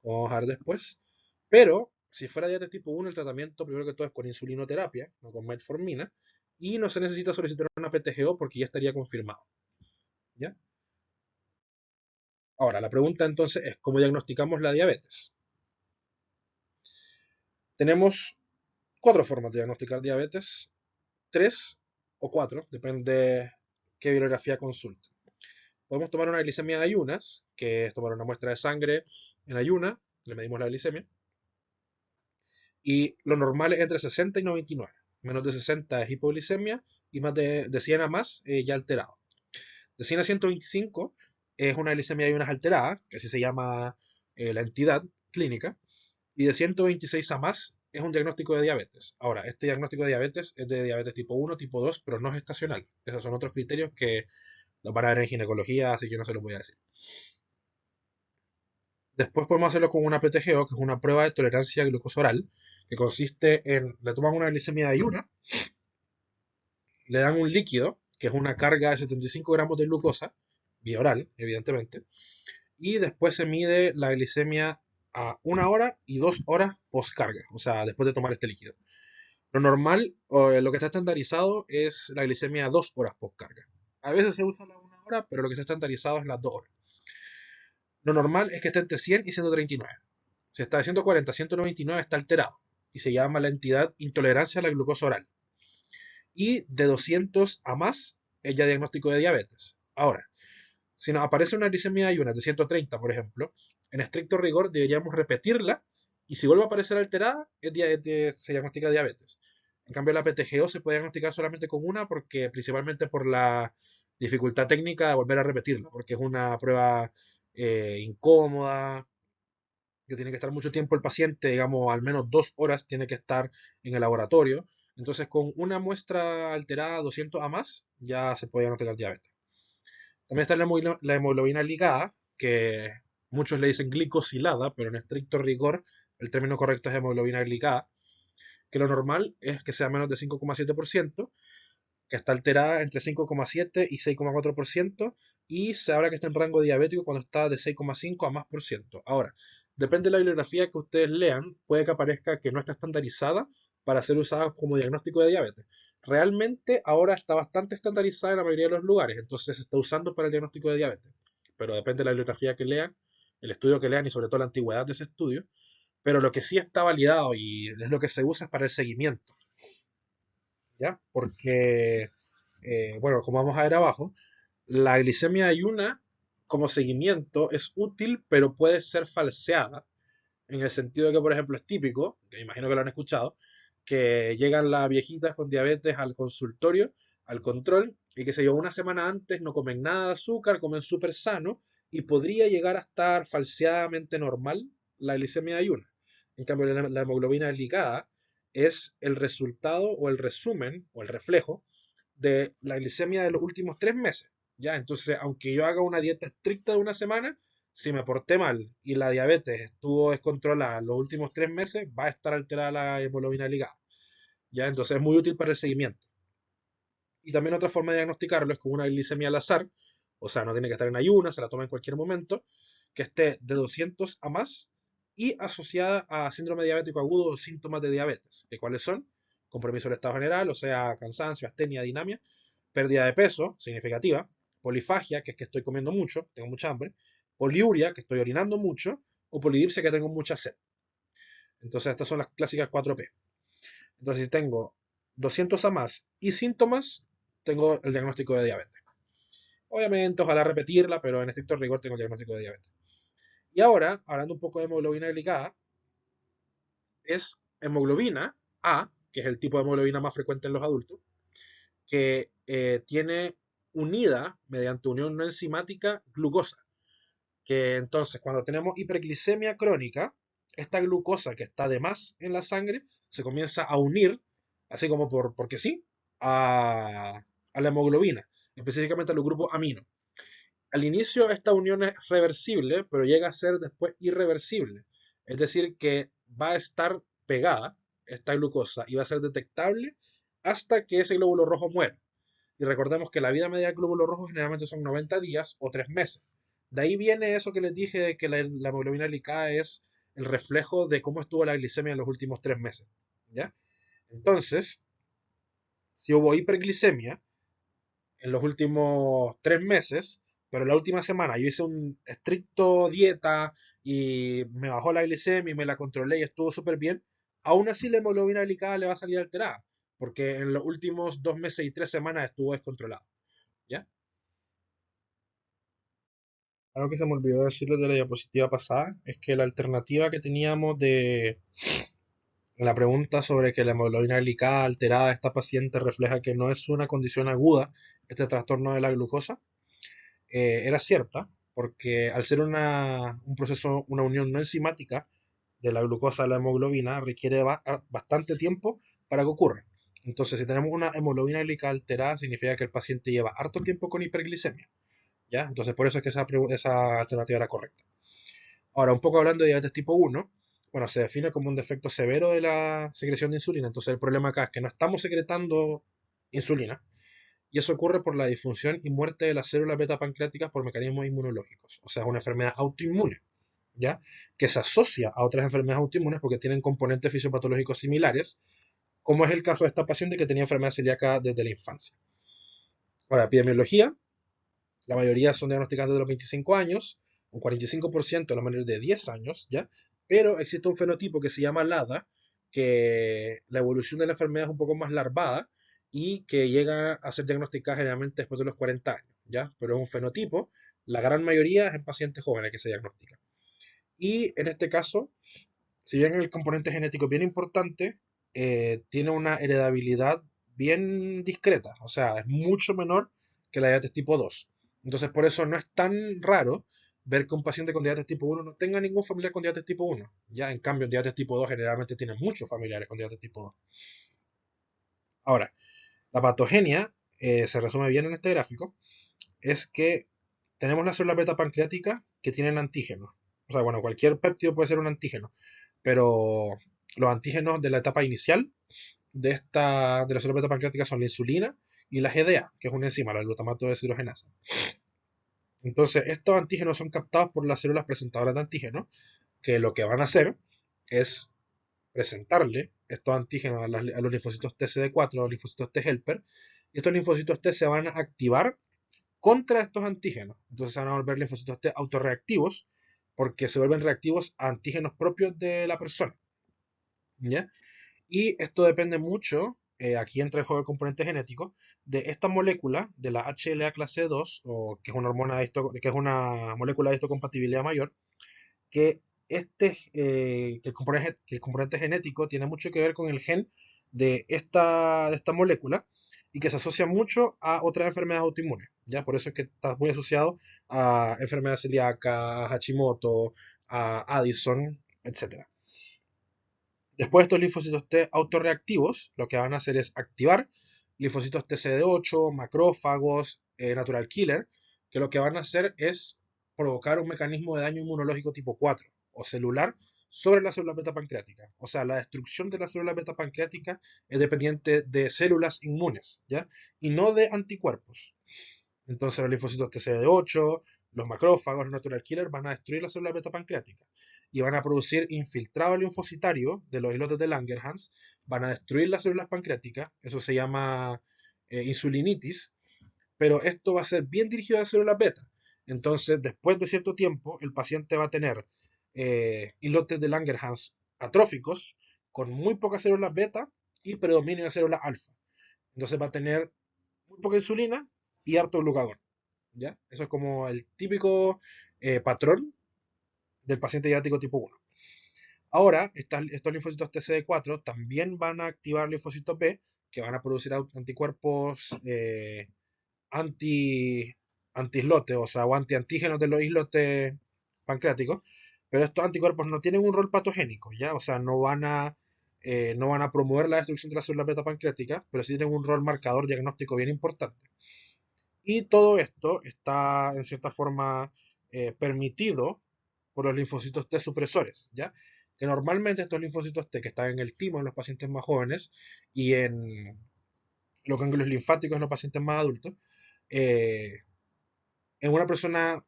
como vamos a ver después, pero si fuera diabetes tipo 1 el tratamiento primero que todo es con insulinoterapia, no con metformina, y no se necesita solicitar una PTGO porque ya estaría confirmado. ¿Ya? Ahora, la pregunta entonces es, ¿cómo diagnosticamos la diabetes? Tenemos 4 formas de diagnosticar diabetes, 3 o 4, depende qué bibliografía consulte. Podemos tomar una glicemia de ayunas, que es tomar una muestra de sangre en ayuna, le medimos la glicemia, y lo normal es entre 60 y 99. Menos de 60 es hipoglicemia y más de 100 a más ya alterado. De 100 a 125 es una glicemia de ayunas alterada, que así se llama la entidad clínica, y de 126 a más es un diagnóstico de diabetes. Ahora, este diagnóstico de diabetes es de diabetes tipo 1, tipo 2, pero no es estacional. Esos son otros criterios que los van a ver en ginecología, así que no se los voy a decir. Después podemos hacerlo con una PTGO, que es una prueba de tolerancia a glucosa oral, que consiste en, le toman una glicemia de ayuna, le dan un líquido, que es una carga de 75 gramos de glucosa, vía oral, evidentemente, y después se mide la glicemia a 1 hora y 2 horas post carga, o sea, después de tomar este líquido. Lo normal, o lo que está estandarizado, es la glicemia a 2 horas post carga. A veces se usa la 1 hora, pero lo que está estandarizado es las 2 horas. Lo normal es que esté entre 100 y 139. Si está de 140 a 199 está alterado y se llama la entidad intolerancia a la glucosa oral. Y de 200 a más es ya diagnóstico de diabetes. Ahora, si nos aparece una glicemia de ayunas de 130, por ejemplo, en estricto rigor deberíamos repetirla y si vuelve a aparecer alterada, se diagnostica diabetes. En cambio, la PTGO se puede diagnosticar solamente con una porque principalmente por la dificultad técnica de volver a repetirla, porque es una prueba incómoda, que tiene que estar mucho tiempo el paciente, digamos, al menos 2 horas tiene que estar en el laboratorio. Entonces, con una muestra alterada 200 a más, ya se puede diagnosticar diabetes. También está la hemoglobina glicada, que muchos le dicen glicosilada, pero en estricto rigor el término correcto es hemoglobina glicada, que lo normal es que sea menos de 5,7%, que está alterada entre 5,7 y 6,4%, y se habla que está en rango diabético cuando está de 6,5 a más por ciento. Ahora, depende de la bibliografía que ustedes lean, puede que aparezca que no está estandarizada para ser usada como diagnóstico de diabetes. Realmente ahora está bastante estandarizada en la mayoría de los lugares, entonces se está usando para el diagnóstico de diabetes. pero depende de la bibliografía que lean, el estudio que lean y sobre todo la antigüedad de ese estudio. Pero lo que sí está validado y es lo que se usa es para el seguimiento, ¿ya? Porque, bueno, como vamos a ver abajo, la glicemia ayuna como seguimiento es útil, pero puede ser falseada, en el sentido de que, por ejemplo, es típico, que imagino que lo han escuchado, que llegan las viejitas con diabetes al consultorio, al control, y que se yo, una semana antes no comen nada de azúcar, comen súper sano, y podría llegar a estar falseadamente normal la glicemia de ayuna. En cambio, la hemoglobina glicada es el resultado o el resumen o el reflejo de la glicemia de los últimos 3 meses. ¿Ya? Entonces, aunque yo haga una dieta estricta de una semana, si me porté mal y la diabetes estuvo descontrolada los últimos 3 meses, va a estar alterada la hemoglobina glicada. ¿Ya? Entonces es muy útil para el seguimiento. Y también otra forma de diagnosticarlo es con una glicemia al azar, o sea, no tiene que estar en ayunas, se la toma en cualquier momento, que esté de 200 a más y asociada a síndrome diabético agudo o síntomas de diabetes. ¿Que cuáles son? Compromiso del estado general, o sea, cansancio, astenia, dinamia, pérdida de peso significativa, polifagia, que es que estoy comiendo mucho, tengo mucha hambre, poliuria, que estoy orinando mucho, o polidipsia, que tengo mucha sed. Entonces, estas son las clásicas 4P. Entonces, si tengo 200 a más y síntomas, tengo el diagnóstico de diabetes. Obviamente, ojalá repetirla, pero en estricto rigor tengo el diagnóstico de diabetes. Y ahora, hablando un poco de hemoglobina glicada, es hemoglobina A, que es el tipo de hemoglobina más frecuente en los adultos, que tiene unida, mediante unión no enzimática, glucosa. Que entonces, cuando tenemos hiperglicemia crónica, esta glucosa que está de más en la sangre se comienza a unir, así como porque sí, a la hemoglobina, específicamente a los grupos amino. Al inicio esta unión es reversible, pero llega a ser después irreversible. Es decir, que va a estar pegada esta glucosa y va a ser detectable hasta que ese glóbulo rojo muera. Y recordemos que la vida media del glóbulo rojo generalmente son 90 días o 3 meses. De ahí viene eso que les dije de que la hemoglobina glicada es el reflejo de cómo estuvo la glicemia en los últimos 3 meses. ¿Ya? Entonces, si hubo hiperglicemia en los últimos 3 meses, pero la última semana yo hice un estricto dieta y me bajó la glicemia y me la controlé y estuvo súper bien, aún así la hemoglobina glicada le va a salir alterada, porque en los últimos 2 meses y 3 semanas estuvo descontrolado. ¿Ya? Algo que se me olvidó decirles de la diapositiva pasada es que la alternativa que teníamos de la pregunta sobre que la hemoglobina glicada alterada de esta paciente refleja que no es una condición aguda, este trastorno de la glucosa, era cierta, porque al ser un proceso, una unión no enzimática de la glucosa a la hemoglobina, requiere bastante tiempo para que ocurra. Entonces, si tenemos una hemoglobina glicada alterada, significa que el paciente lleva harto tiempo con hiperglicemia. ¿Ya? Entonces, por eso es que esa alternativa era correcta. Ahora, un poco hablando de diabetes tipo 1, bueno, se define como un defecto severo de la secreción de insulina. Entonces, el problema acá es que no estamos secretando insulina, y eso ocurre por la disfunción y muerte de las células beta pancreáticas por mecanismos inmunológicos. O sea, es una enfermedad autoinmune, ¿ya? Que se asocia a otras enfermedades autoinmunes porque tienen componentes fisiopatológicos similares, como es el caso de esta paciente que tenía enfermedad celíaca desde la infancia. Ahora, epidemiología, la mayoría son diagnosticadas desde los 25 años, un 45% de los menores de 10 años, ¿ya? Pero existe un fenotipo que se llama LADA, que la evolución de la enfermedad es un poco más larvada y que llega a ser diagnosticada generalmente después de los 40 años, ¿ya? Pero es un fenotipo, la gran mayoría es en pacientes jóvenes que se diagnostica. Y en este caso, si bien el componente genético es bien importante, tiene una heredabilidad bien discreta, o sea, es mucho menor que la diabetes tipo 2. Entonces, por eso no es tan raro ver que un paciente con diabetes tipo 1 no tenga ningún familiar con diabetes tipo 1. Ya, en cambio, en diabetes tipo 2 generalmente tiene muchos familiares con diabetes tipo 2. Ahora, la patogenia, se resume bien en este gráfico, es que tenemos las células beta pancreáticas que tienen antígenos. O sea, bueno, cualquier péptido puede ser un antígeno, pero los antígenos de la etapa inicial de las células beta pancreáticas son la insulina y la GDA, que es una enzima, la glutamato deshidrogenasa. Entonces, estos antígenos son captados por las células presentadoras de antígenos, que lo que van a hacer es presentarle estos antígenos a los linfocitos TCD4, a los linfocitos T helper, y estos linfocitos T se van a activar contra estos antígenos. Entonces se van a volver linfocitos T autorreactivos porque se vuelven reactivos a antígenos propios de la persona. ¿Ya? Y esto depende mucho, aquí entra el juego de componentes genéticos, de esta molécula, de la HLA clase 2, o que es una hormona que es una molécula de histocompatibilidad mayor, que que el componente genético tiene mucho que ver con el gen de esta molécula y que se asocia mucho a otras enfermedades autoinmunes. ¿Ya? Por eso es que está muy asociado a enfermedad celíaca, a Hashimoto, a Addison, etcétera. Después estos linfocitos T autorreactivos, lo que van a hacer es activar linfocitos TCD8, macrófagos, natural killer, que lo que van a hacer es provocar un mecanismo de daño inmunológico tipo 4 o celular sobre la célula beta pancreática. O sea, la destrucción de la célula beta pancreática es dependiente de células inmunes, ¿ya? Y no de anticuerpos. Entonces los linfocitos TCD8, los macrófagos, los natural killer van a destruir la célula beta pancreática y van a producir infiltrado linfocitario de los islotes de Langerhans, van a destruir las células pancreáticas, eso se llama insulinitis, pero esto va a ser bien dirigido a las células beta. Entonces, después de cierto tiempo, el paciente va a tener islotes de Langerhans atróficos con muy pocas células beta y predominio de células alfa. Entonces va a tener muy poca insulina y harto glucagón. ¿Ya? Eso es como el típico patrón del paciente diabético tipo 1. Ahora, estos linfocitos TCD4 también van a activar linfocitos B, que van a producir anticuerpos anti, anti-islotes, o sea, o antiantígenos de los islotes pancreáticos, pero estos anticuerpos no tienen un rol patogénico, ¿ya? O sea, no van a promover la destrucción de las células beta pancreáticas, pero sí tienen un rol marcador diagnóstico bien importante. Y todo esto está, en cierta forma, permitido por los linfocitos T supresores, ¿ya? Que normalmente estos linfocitos T que están en el timo en los pacientes más jóvenes y en los ganglios linfáticos en los pacientes más adultos, eh, en una persona,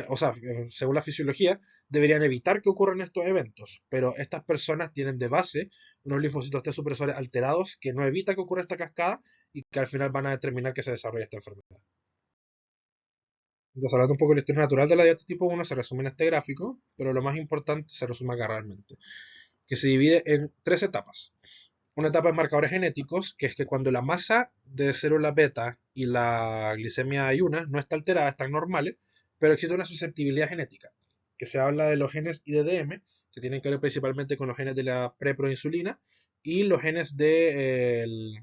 o sea, según la fisiología, deberían evitar que ocurran estos eventos, pero estas personas tienen de base unos linfocitos T supresores alterados que no evitan que ocurra esta cascada y que al final van a determinar que se desarrolle esta enfermedad. Entonces, hablando un poco de la historia natural de la diabetes tipo 1, se resume en este gráfico, pero lo más importante se resume acá realmente, que se divide en tres etapas. Una etapa de marcadores genéticos, que es que cuando la masa de células beta y la glicemia ayuna no está alterada, están normales, pero existe una susceptibilidad genética, que se habla de los genes IDDM, que tienen que ver principalmente con los genes de la preproinsulina y los genes de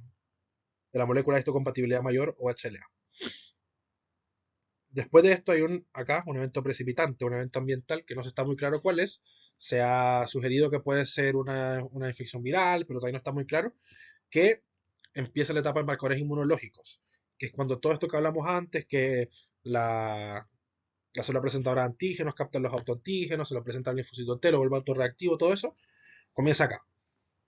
la molécula de histocompatibilidad mayor o HLA. Después de esto hay acá un evento precipitante, un evento ambiental que no se está muy claro cuál es. Se ha sugerido que puede ser una infección viral, pero todavía no está muy claro. Que empieza la etapa de marcadores inmunológicos, que es cuando todo esto que hablamos antes, que la célula presentadora de antígenos capta los autoantígenos, se lo presenta al linfocito T, lo vuelve autorreactivo, todo eso, comienza acá.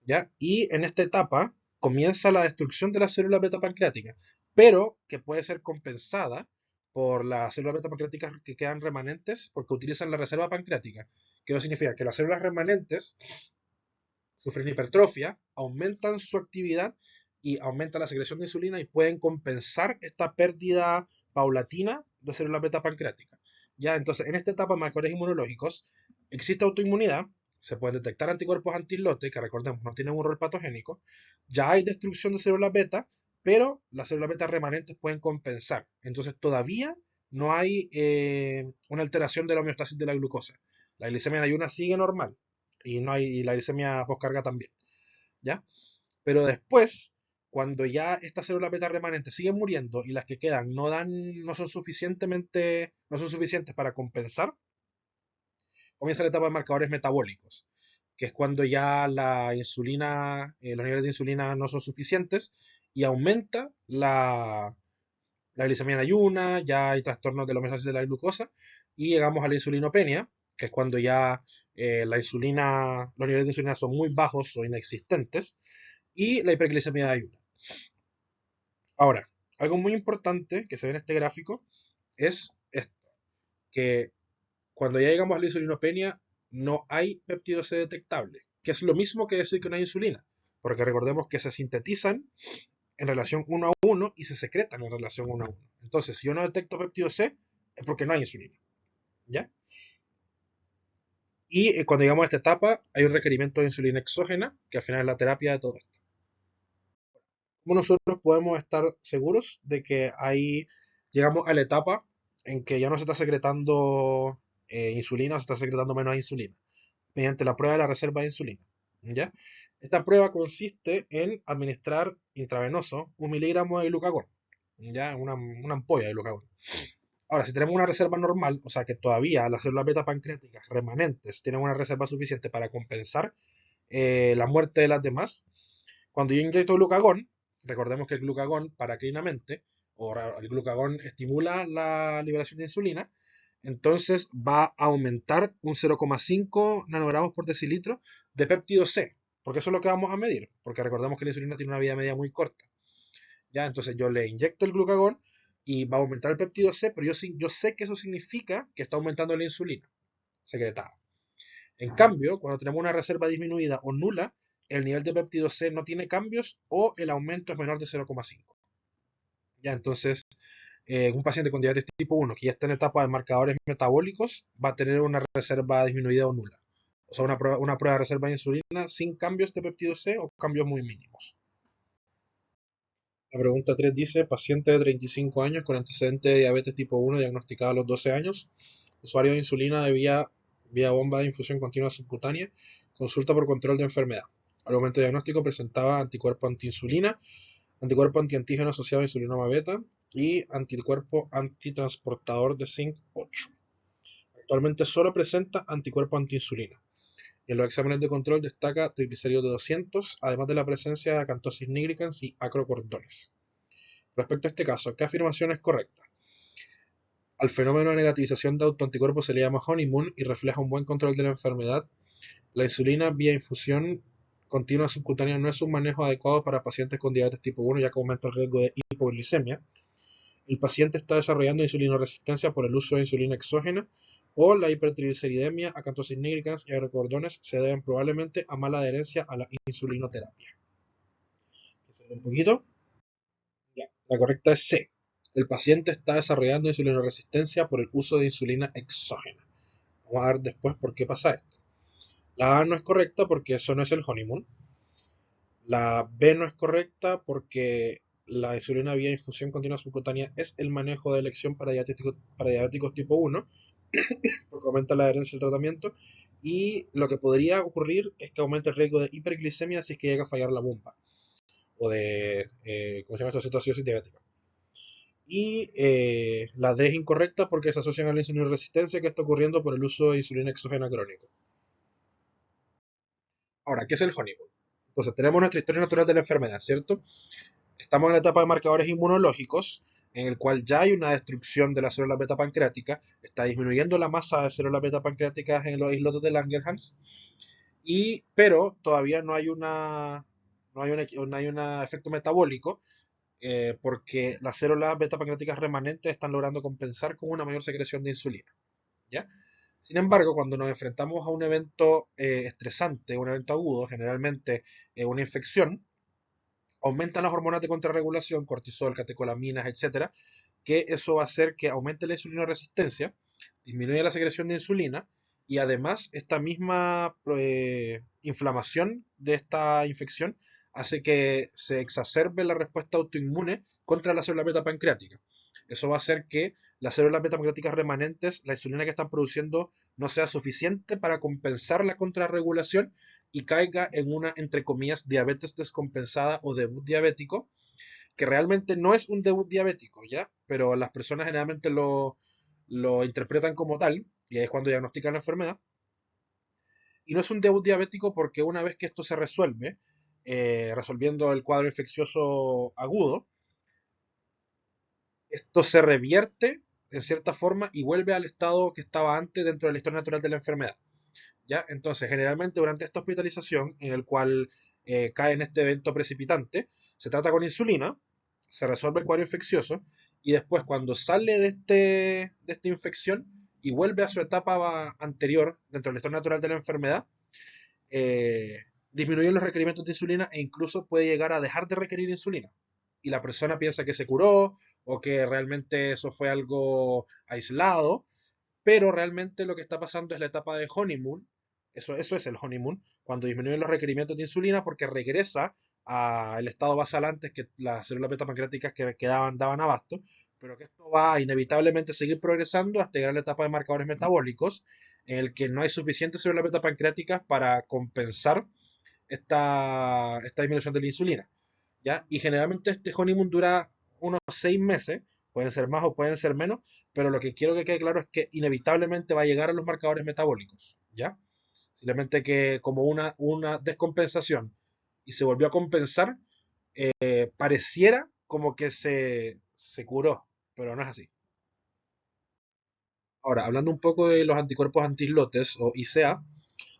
¿Ya? Y en esta etapa comienza la destrucción de las células beta pancreáticas, pero que puede ser compensada por las células beta pancreáticas que quedan remanentes porque utilizan la reserva pancreática. Que eso significa que las células remanentes sufren hipertrofia, aumentan su actividad y aumenta la secreción de insulina y pueden compensar esta pérdida paulatina de células beta pancreáticas. Ya, entonces, en esta etapa de marcadores inmunológicos, existe autoinmunidad, se pueden detectar anticuerpos antilote, que recordemos no tienen un rol patogénico, ya hay destrucción de células beta, pero las células beta remanentes pueden compensar. Entonces, todavía no hay una alteración de la homeostasis de la glucosa. La glicemia en ayuna sigue normal, y no hay y la glicemia postcarga también, ¿ya? Pero después, cuando ya estas células beta remanentes siguen muriendo y las que quedan no son suficientes para compensar, comienza la etapa de marcadores metabólicos, que es cuando ya la insulina, los niveles de insulina no son suficientes y aumenta la glicemia en ayuna, ya hay trastornos de la homeostasis de la glucosa y llegamos a la insulinopenia, que es cuando ya los niveles de insulina son muy bajos o inexistentes, y la hiperglicemia de ayuna. Ahora, algo muy importante que se ve en este gráfico es esto, que cuando ya llegamos a la insulinopenia no hay péptido C detectable, que es lo mismo que decir que no hay insulina, porque recordemos que se sintetizan en relación 1 a 1 y se secretan en relación 1 a 1. Entonces, si yo no detecto péptido C, es porque no hay insulina. ¿Ya? Y cuando llegamos a esta etapa, hay un requerimiento de insulina exógena, que al final es la terapia de todo esto. ¿Cómo nosotros podemos estar seguros de que ahí llegamos a la etapa en que ya no se está secretando insulina, se está secretando menos insulina? Mediante la prueba de la reserva de insulina. ¿Ya? Esta prueba consiste en administrar intravenoso 1 miligramo de glucagón, ¿ya? Una ampolla de glucagón. Ahora, si tenemos una reserva normal, o sea que todavía las células beta pancreáticas remanentes tienen una reserva suficiente para compensar la muerte de las demás, cuando yo inyecto glucagón, recordemos que el glucagón paracrinamente, o el glucagón estimula la liberación de insulina, entonces va a aumentar un 0,5 nanogramos por decilitro de péptido C, porque eso es lo que vamos a medir, porque recordemos que la insulina tiene una vida media muy corta. ¿Ya? Entonces yo le inyecto el glucagón y va a aumentar el péptido C, pero yo sé que eso significa que está aumentando la insulina secretada. En cambio, cuando tenemos una reserva disminuida o nula, el nivel de péptido C no tiene cambios o el aumento es menor de 0,5. Ya, entonces, un paciente con diabetes tipo 1 que ya está en etapa de marcadores metabólicos va a tener una reserva disminuida o nula. O sea, una prueba de reserva de insulina sin cambios de péptido C o cambios muy mínimos. La pregunta 3 dice, paciente de 35 años con antecedente de diabetes tipo 1 diagnosticado a los 12 años, usuario de insulina de vía bomba de infusión continua subcutánea, consulta por control de enfermedad. Al momento de diagnóstico presentaba anticuerpo antiinsulina, anticuerpo antiantígeno asociado a insulinoma beta y anticuerpo antitransportador de zinc 8. Actualmente solo presenta anticuerpo antiinsulina. Y en los exámenes de control destaca triglicéridos de 200, además de la presencia de acantosis nigricans y acrocordones. Respecto a este caso, ¿qué afirmación es correcta? Al fenómeno de negativización de autoanticuerpos se le llama honeymoon y refleja un buen control de la enfermedad. La insulina vía infusión continua subcutánea no es un manejo adecuado para pacientes con diabetes tipo 1, ya que aumenta el riesgo de hipoglicemia. El paciente está desarrollando insulinoresistencia por el uso de insulina exógena o la hipertrigliceridemia, acantosis nigricans y agrocordones se deben probablemente a mala adherencia a la insulinoterapia. Un poquito. Ya, la correcta es C. El paciente está desarrollando insulinoresistencia por el uso de insulina exógena. Vamos a ver después por qué pasa esto. La A no es correcta porque eso no es el honeymoon. La B no es correcta porque la insulina vía infusión continua subcutánea es el manejo de elección para diabéticos tipo 1, porque aumenta la adherencia al tratamiento. Y lo que podría ocurrir es que aumente el riesgo de hiperglicemia si es que llega a fallar la bomba. O de, ¿cómo se llama esto? Cetoacidosis diabética. Y la D es incorrecta porque se asocian a la insulinoresistencia que está ocurriendo por el uso de insulina exógena crónico. Ahora, ¿qué es el honeymoon? Entonces, tenemos nuestra historia natural de la enfermedad, ¿cierto? Estamos en la etapa de marcadores inmunológicos, en el cual ya hay una destrucción de la célula beta pancreática, está disminuyendo la masa de células beta pancreáticas en los islotes de Langerhans, pero todavía no hay un efecto metabólico, porque las células beta pancreáticas remanentes están logrando compensar con una mayor secreción de insulina. ¿Ya? Sin embargo, cuando nos enfrentamos a un evento estresante, un evento agudo, generalmente una infección, aumentan las hormonas de contrarregulación, cortisol, catecolaminas, etcétera, que eso va a hacer que aumente la insulinoresistencia, disminuya la secreción de insulina y además esta misma inflamación de esta infección hace que se exacerbe la respuesta autoinmune contra la célula beta pancreática. Eso va a hacer que las células beta pancreáticas remanentes, la insulina que están produciendo, no sea suficiente para compensar la contrarregulación y caiga en una, entre comillas, diabetes descompensada o debut diabético, que realmente no es un debut diabético, ¿ya? Pero las personas generalmente lo interpretan como tal, y ahí es cuando diagnostican la enfermedad. Y no es un debut diabético porque una vez que esto se resuelve, resolviendo el cuadro infeccioso agudo, esto se revierte en cierta forma y vuelve al estado que estaba antes dentro de la historia natural de la enfermedad. ¿Ya? Entonces, generalmente durante esta hospitalización, en el cual cae en este evento precipitante, se trata con insulina, se resuelve el cuadro infeccioso y después cuando sale de esta infección y vuelve a su etapa anterior dentro del estado natural de la enfermedad, disminuyen los requerimientos de insulina e incluso puede llegar a dejar de requerir insulina. y la persona piensa que se curó o que realmente eso fue algo aislado, pero realmente lo que está pasando es la etapa de honeymoon. Eso es el honeymoon, cuando disminuyen los requerimientos de insulina porque regresa al estado basal antes que las células beta pancreáticas que daban abasto, pero que esto va a inevitablemente seguir progresando hasta llegar a la etapa de marcadores metabólicos, en el que no hay suficientes células beta pancreáticas para compensar esta disminución de la insulina. ¿Ya? Y generalmente este honeymoon dura unos 6 meses, pueden ser más o pueden ser menos, pero lo que quiero que quede claro es que inevitablemente va a llegar a los marcadores metabólicos, ¿ya? Simplemente que como una descompensación y se volvió a compensar, pareciera como que se curó, pero no es así. Ahora, hablando un poco de los anticuerpos antislotes o ICA,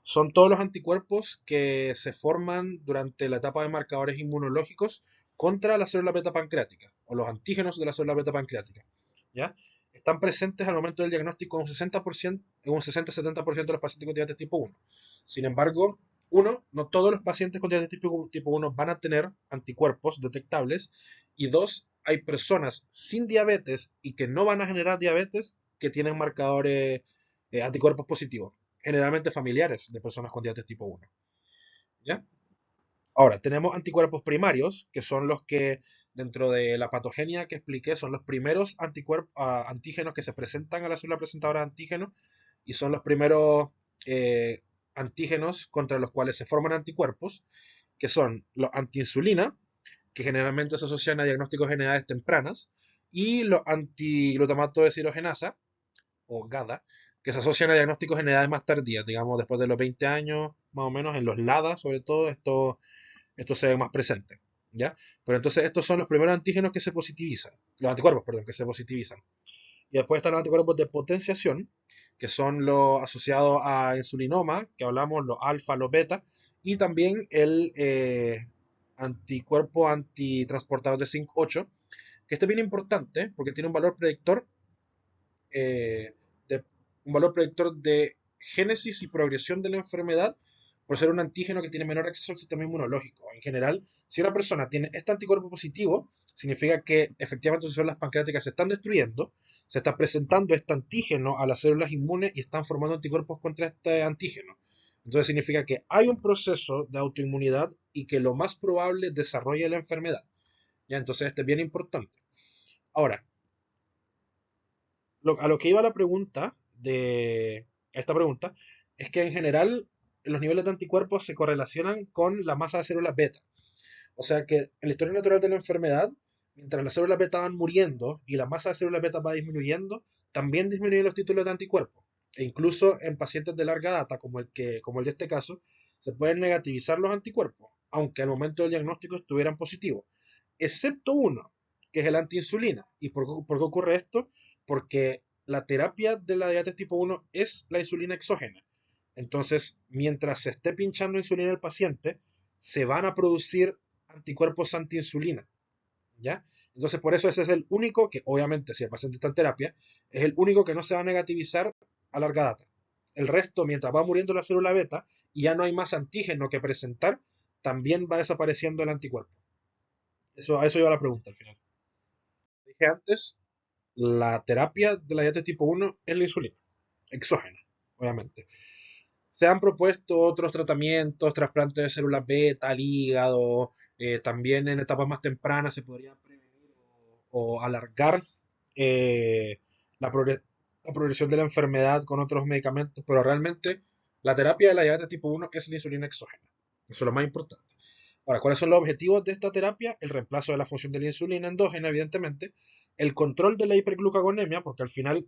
son todos los anticuerpos que se forman durante la etapa de marcadores inmunológicos contra la célula beta pancreática o los antígenos de la célula beta pancreática. ¿Ya? Están presentes al momento del diagnóstico en un 60%, en un 60-70% de los pacientes con diabetes tipo 1. Sin embargo, no todos los pacientes con diabetes tipo 1 van a tener anticuerpos detectables y dos, hay personas sin diabetes y que no van a generar diabetes que tienen marcadores anticuerpos positivos, generalmente familiares de personas con diabetes tipo 1. ¿Ya? Ahora, tenemos anticuerpos primarios, que son los que dentro de la patogenia que expliqué, son los primeros antígenos que se presentan a la célula presentadora de antígenos y son los primeros eh, antígenos contra los cuales se forman anticuerpos, que son los antiinsulina, que generalmente se asocian a diagnósticos en edades tempranas, y los antiglutamato deshidrogenasa, o GADA, que se asocian a diagnósticos en edades más tardías, digamos después de los 20 años, más o menos, en los LADA, sobre todo, esto se ve más presente. ¿Ya? Pero entonces estos son los primeros antígenos que se positivizan, los anticuerpos, perdón, que se positivizan. Y después están los anticuerpos de potenciación, que son los asociados a insulinoma, que hablamos, los alfa, los beta, y también el anticuerpo antitransportador de zinc 8, que este es bien importante porque tiene eh, de, un valor predictor de génesis y progresión de la enfermedad por ser un antígeno que tiene menor acceso al sistema inmunológico. En general, si una persona tiene este anticuerpo positivo, significa que efectivamente sus células pancreáticas se están destruyendo, se está presentando este antígeno a las células inmunes y están formando anticuerpos contra este antígeno. Entonces significa que hay un proceso de autoinmunidad y que lo más probable desarrolle la enfermedad. ¿Ya? Entonces este es bien importante. Ahora, a lo que iba la pregunta de esta pregunta es que en general los niveles de anticuerpos se correlacionan con la masa de células beta. O sea que en la historia natural de la enfermedad, mientras las células beta van muriendo y la masa de células beta va disminuyendo, también disminuyen los títulos de anticuerpos. E incluso en pacientes de larga data, como el de este caso, se pueden negativizar los anticuerpos, aunque al momento del diagnóstico estuvieran positivos, excepto uno, que es el antiinsulina. ¿Y por qué ocurre esto? Porque la terapia de la diabetes tipo 1 es la insulina exógena. Entonces, mientras se esté pinchando insulina al paciente, se van a producir anticuerpos antiinsulina, ¿ya? Entonces, por eso ese es el único que, obviamente, si el paciente está en terapia, es el único que no se va a negativizar a larga data. El resto, mientras va muriendo la célula beta y ya no hay más antígeno que presentar, también va desapareciendo el anticuerpo. A eso iba la pregunta al final. Dije antes, la terapia de la diabetes tipo 1 es la insulina, exógena, obviamente. Se han propuesto otros tratamientos, trasplantes de células beta al hígado, también en etapas más tempranas se podría prevenir o alargar eh, la, progre- la progresión de la enfermedad con otros medicamentos, pero realmente la terapia de la diabetes tipo 1 es la insulina exógena. Eso es lo más importante. Ahora, ¿cuáles son los objetivos de esta terapia? El reemplazo de la función de la insulina endógena, evidentemente, el control de la hiperglucagonemia, porque al final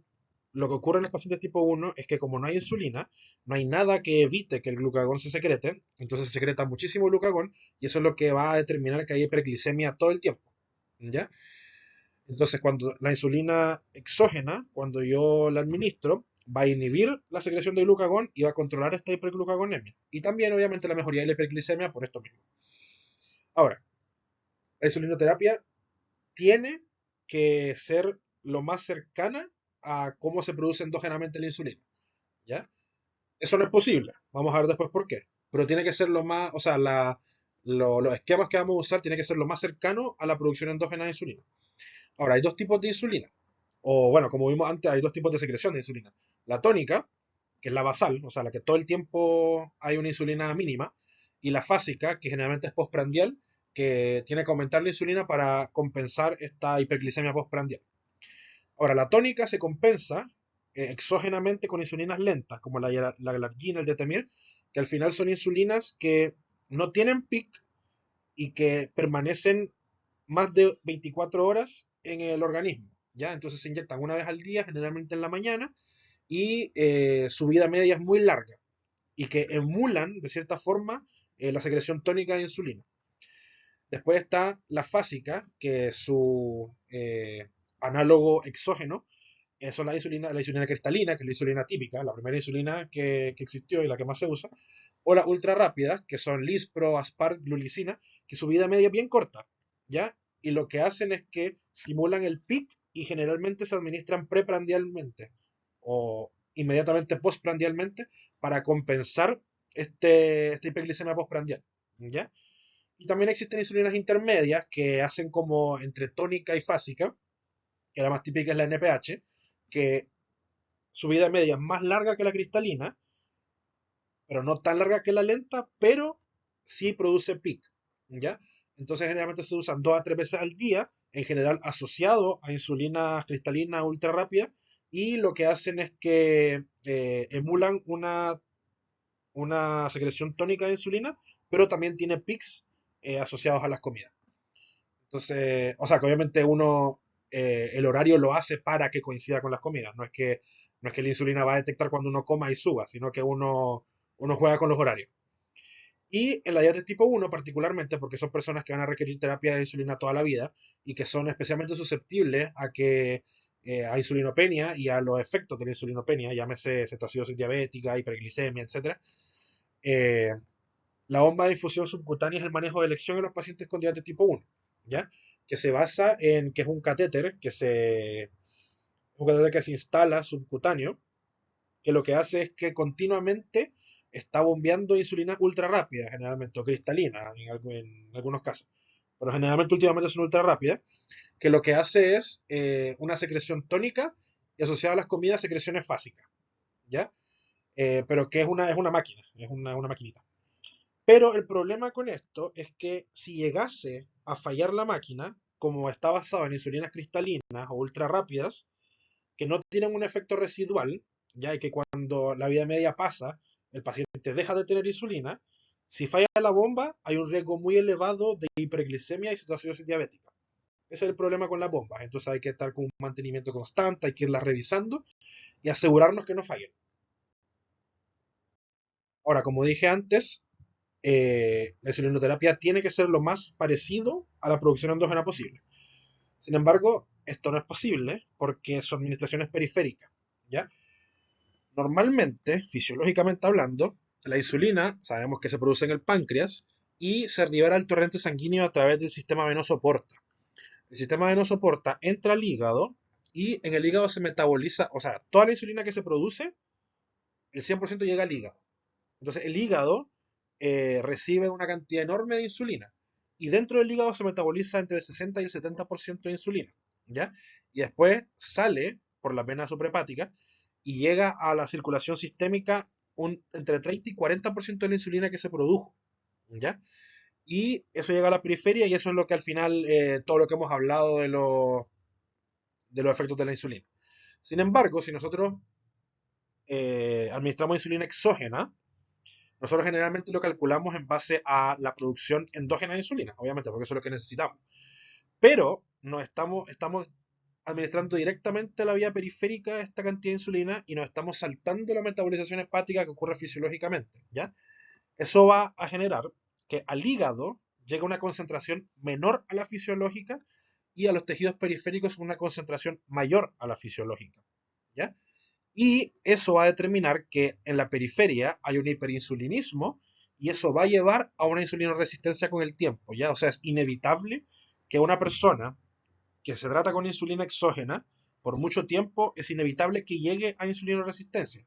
lo que ocurre en los pacientes tipo 1 es que como no hay insulina, no hay nada que evite que el glucagón se secrete, entonces se secreta muchísimo glucagón y eso es lo que va a determinar que hay hiperglicemia todo el tiempo. ¿Ya? Entonces, cuando la insulina exógena, cuando yo la administro, va a inhibir la secreción de glucagón y va a controlar esta hiperglucagonemia. Y también, obviamente, la mejoría de la hiperglicemia por esto mismo. Ahora, la insulinoterapia tiene que ser lo más cercana a cómo se produce endógenamente la insulina. ¿Ya? Eso no es posible. Vamos a ver después por qué. Pero tiene que ser lo más, o sea, los esquemas que vamos a usar tienen que ser lo más cercano a la producción endógena de insulina. Ahora, hay dos tipos de insulina. O bueno, como vimos antes, hay dos tipos de secreción de insulina. La tónica, que es la basal, o sea, la que todo el tiempo hay una insulina mínima, y la fásica, que generalmente es postprandial, que tiene que aumentar la insulina para compensar esta hiperglicemia postprandial. Ahora, la tónica se compensa exógenamente con insulinas lentas, como la glargina, el detemir, que al final son insulinas que no tienen pic y que permanecen más de 24 horas en el organismo. ¿Ya? Entonces se inyectan una vez al día, generalmente en la mañana, y su vida media es muy larga y que emulan, de cierta forma, la secreción tónica de insulina. Después está la fásica, que es su análogo exógeno, son la insulina cristalina, que es la insulina típica, la primera insulina que existió y la que más se usa, o las ultra rápidas, que son Lispro, Aspart, Glulicina, que su vida media es bien corta, ¿ya? Y lo que hacen es que simulan el pic y generalmente se administran preprandialmente o inmediatamente postprandialmente para compensar esta hiperglicemia postprandial, ¿ya? Y también existen insulinas intermedias que hacen como entre tónica y fásica, que la más típica es la NPH, que su vida media es más larga que la cristalina, pero no tan larga que la lenta, pero sí produce peak, ¿ya? Entonces generalmente se usan 2 a 3 veces al día, en general asociado a insulina cristalina ultra rápida, y lo que hacen es que emulan una secreción tónica de insulina, pero también tiene peaks asociados a las comidas. Entonces, o sea, que obviamente el horario lo hace para que coincida con las comidas. No es que la insulina va a detectar cuando uno coma y suba, sino que uno juega con los horarios. Y en la diabetes tipo 1 particularmente, porque son personas que van a requerir terapia de insulina toda la vida y que son especialmente susceptibles a insulinopenia y a los efectos de la insulinopenia, llámese cetoacidosis diabética, hiperglicemia, etcétera. eh, la bomba de infusión subcutánea es el manejo de elección en los pacientes con diabetes tipo 1, ¿ya? Que se basa en que es un catéter que se instala subcutáneo, que lo que hace es que continuamente está bombeando insulina ultra rápida, generalmente, o cristalina en algunos casos. Pero generalmente últimamente son ultra rápidas, que lo que hace es una secreción tónica y asociada a las comidas secreciones fásicas, ¿ya? Pero que es una máquina, es una maquinita. Pero el problema con esto es que si llegase a fallar la máquina, como está basado en insulinas cristalinas o ultra rápidas, que no tienen un efecto residual, ya que cuando la vida media pasa, el paciente deja de tener insulina, si falla la bomba, hay un riesgo muy elevado de hiperglicemia y cetoacidosis diabética. Ese es el problema con las bombas. Entonces hay que estar con un mantenimiento constante, hay que irlas revisando y asegurarnos que no fallen. Ahora, como dije antes, la insulinoterapia tiene que ser lo más parecido a la producción endógena posible. Sin embargo, esto no es posible porque su administración es periférica, ¿ya? Normalmente, fisiológicamente hablando, la insulina sabemos que se produce en el páncreas y se libera al torrente sanguíneo a través del sistema venoso porta. El sistema venoso porta entra al hígado y en el hígado se metaboliza, o sea, toda la insulina que se produce, el 100% llega al hígado. Entonces el hígado recibe una cantidad enorme de insulina y dentro del hígado se metaboliza entre el 60 y el 70% de insulina, ¿ya? Y después sale por la vena suprahepática y llega a la circulación sistémica entre 30 y 40% de la insulina que se produjo, ¿ya? Y eso llega a la periferia y eso es lo que al final, todo lo que hemos hablado de los efectos de la insulina. Sin embargo, si nosotros administramos insulina exógena, nosotros generalmente lo calculamos en base a la producción endógena de insulina, obviamente, porque eso es lo que necesitamos. Pero estamos administrando directamente a la vía periférica esta cantidad de insulina y nos estamos saltando la metabolización hepática que ocurre fisiológicamente, ¿ya? Eso va a generar que al hígado llegue una concentración menor a la fisiológica y a los tejidos periféricos una concentración mayor a la fisiológica, ¿ya? Y eso va a determinar que en la periferia hay un hiperinsulinismo y eso va a llevar a una insulinoresistencia con el tiempo, ¿ya? O sea, es inevitable que una persona que se trata con insulina exógena por mucho tiempo es inevitable que llegue a insulinoresistencia,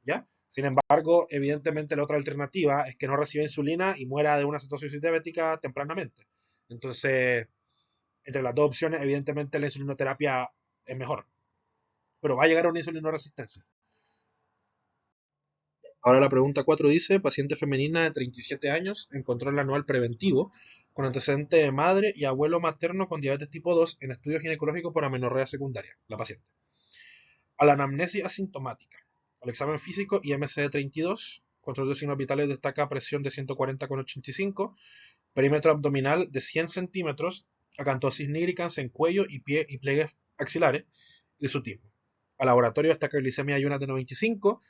¿ya? Sin embargo, evidentemente la otra alternativa es que no reciba insulina y muera de una cetosis diabética tempranamente. Entonces, entre las dos opciones, evidentemente la insulinoterapia es mejor, pero va a llegar a una insulinoresistencia. Ahora la pregunta 4 dice, paciente femenina de 37 años en control anual preventivo con antecedente de madre y abuelo materno con diabetes tipo 2 en estudio ginecológico por amenorrea secundaria, la paciente. A la anamnesis asintomática, al examen físico IMC de 32, control de signos vitales destaca presión de 140,85, perímetro abdominal de 100 centímetros, acantosis nigricans en cuello y pie y pliegues axilares, hirsutismo. Al laboratorio destaca glicemia ayunas de 95,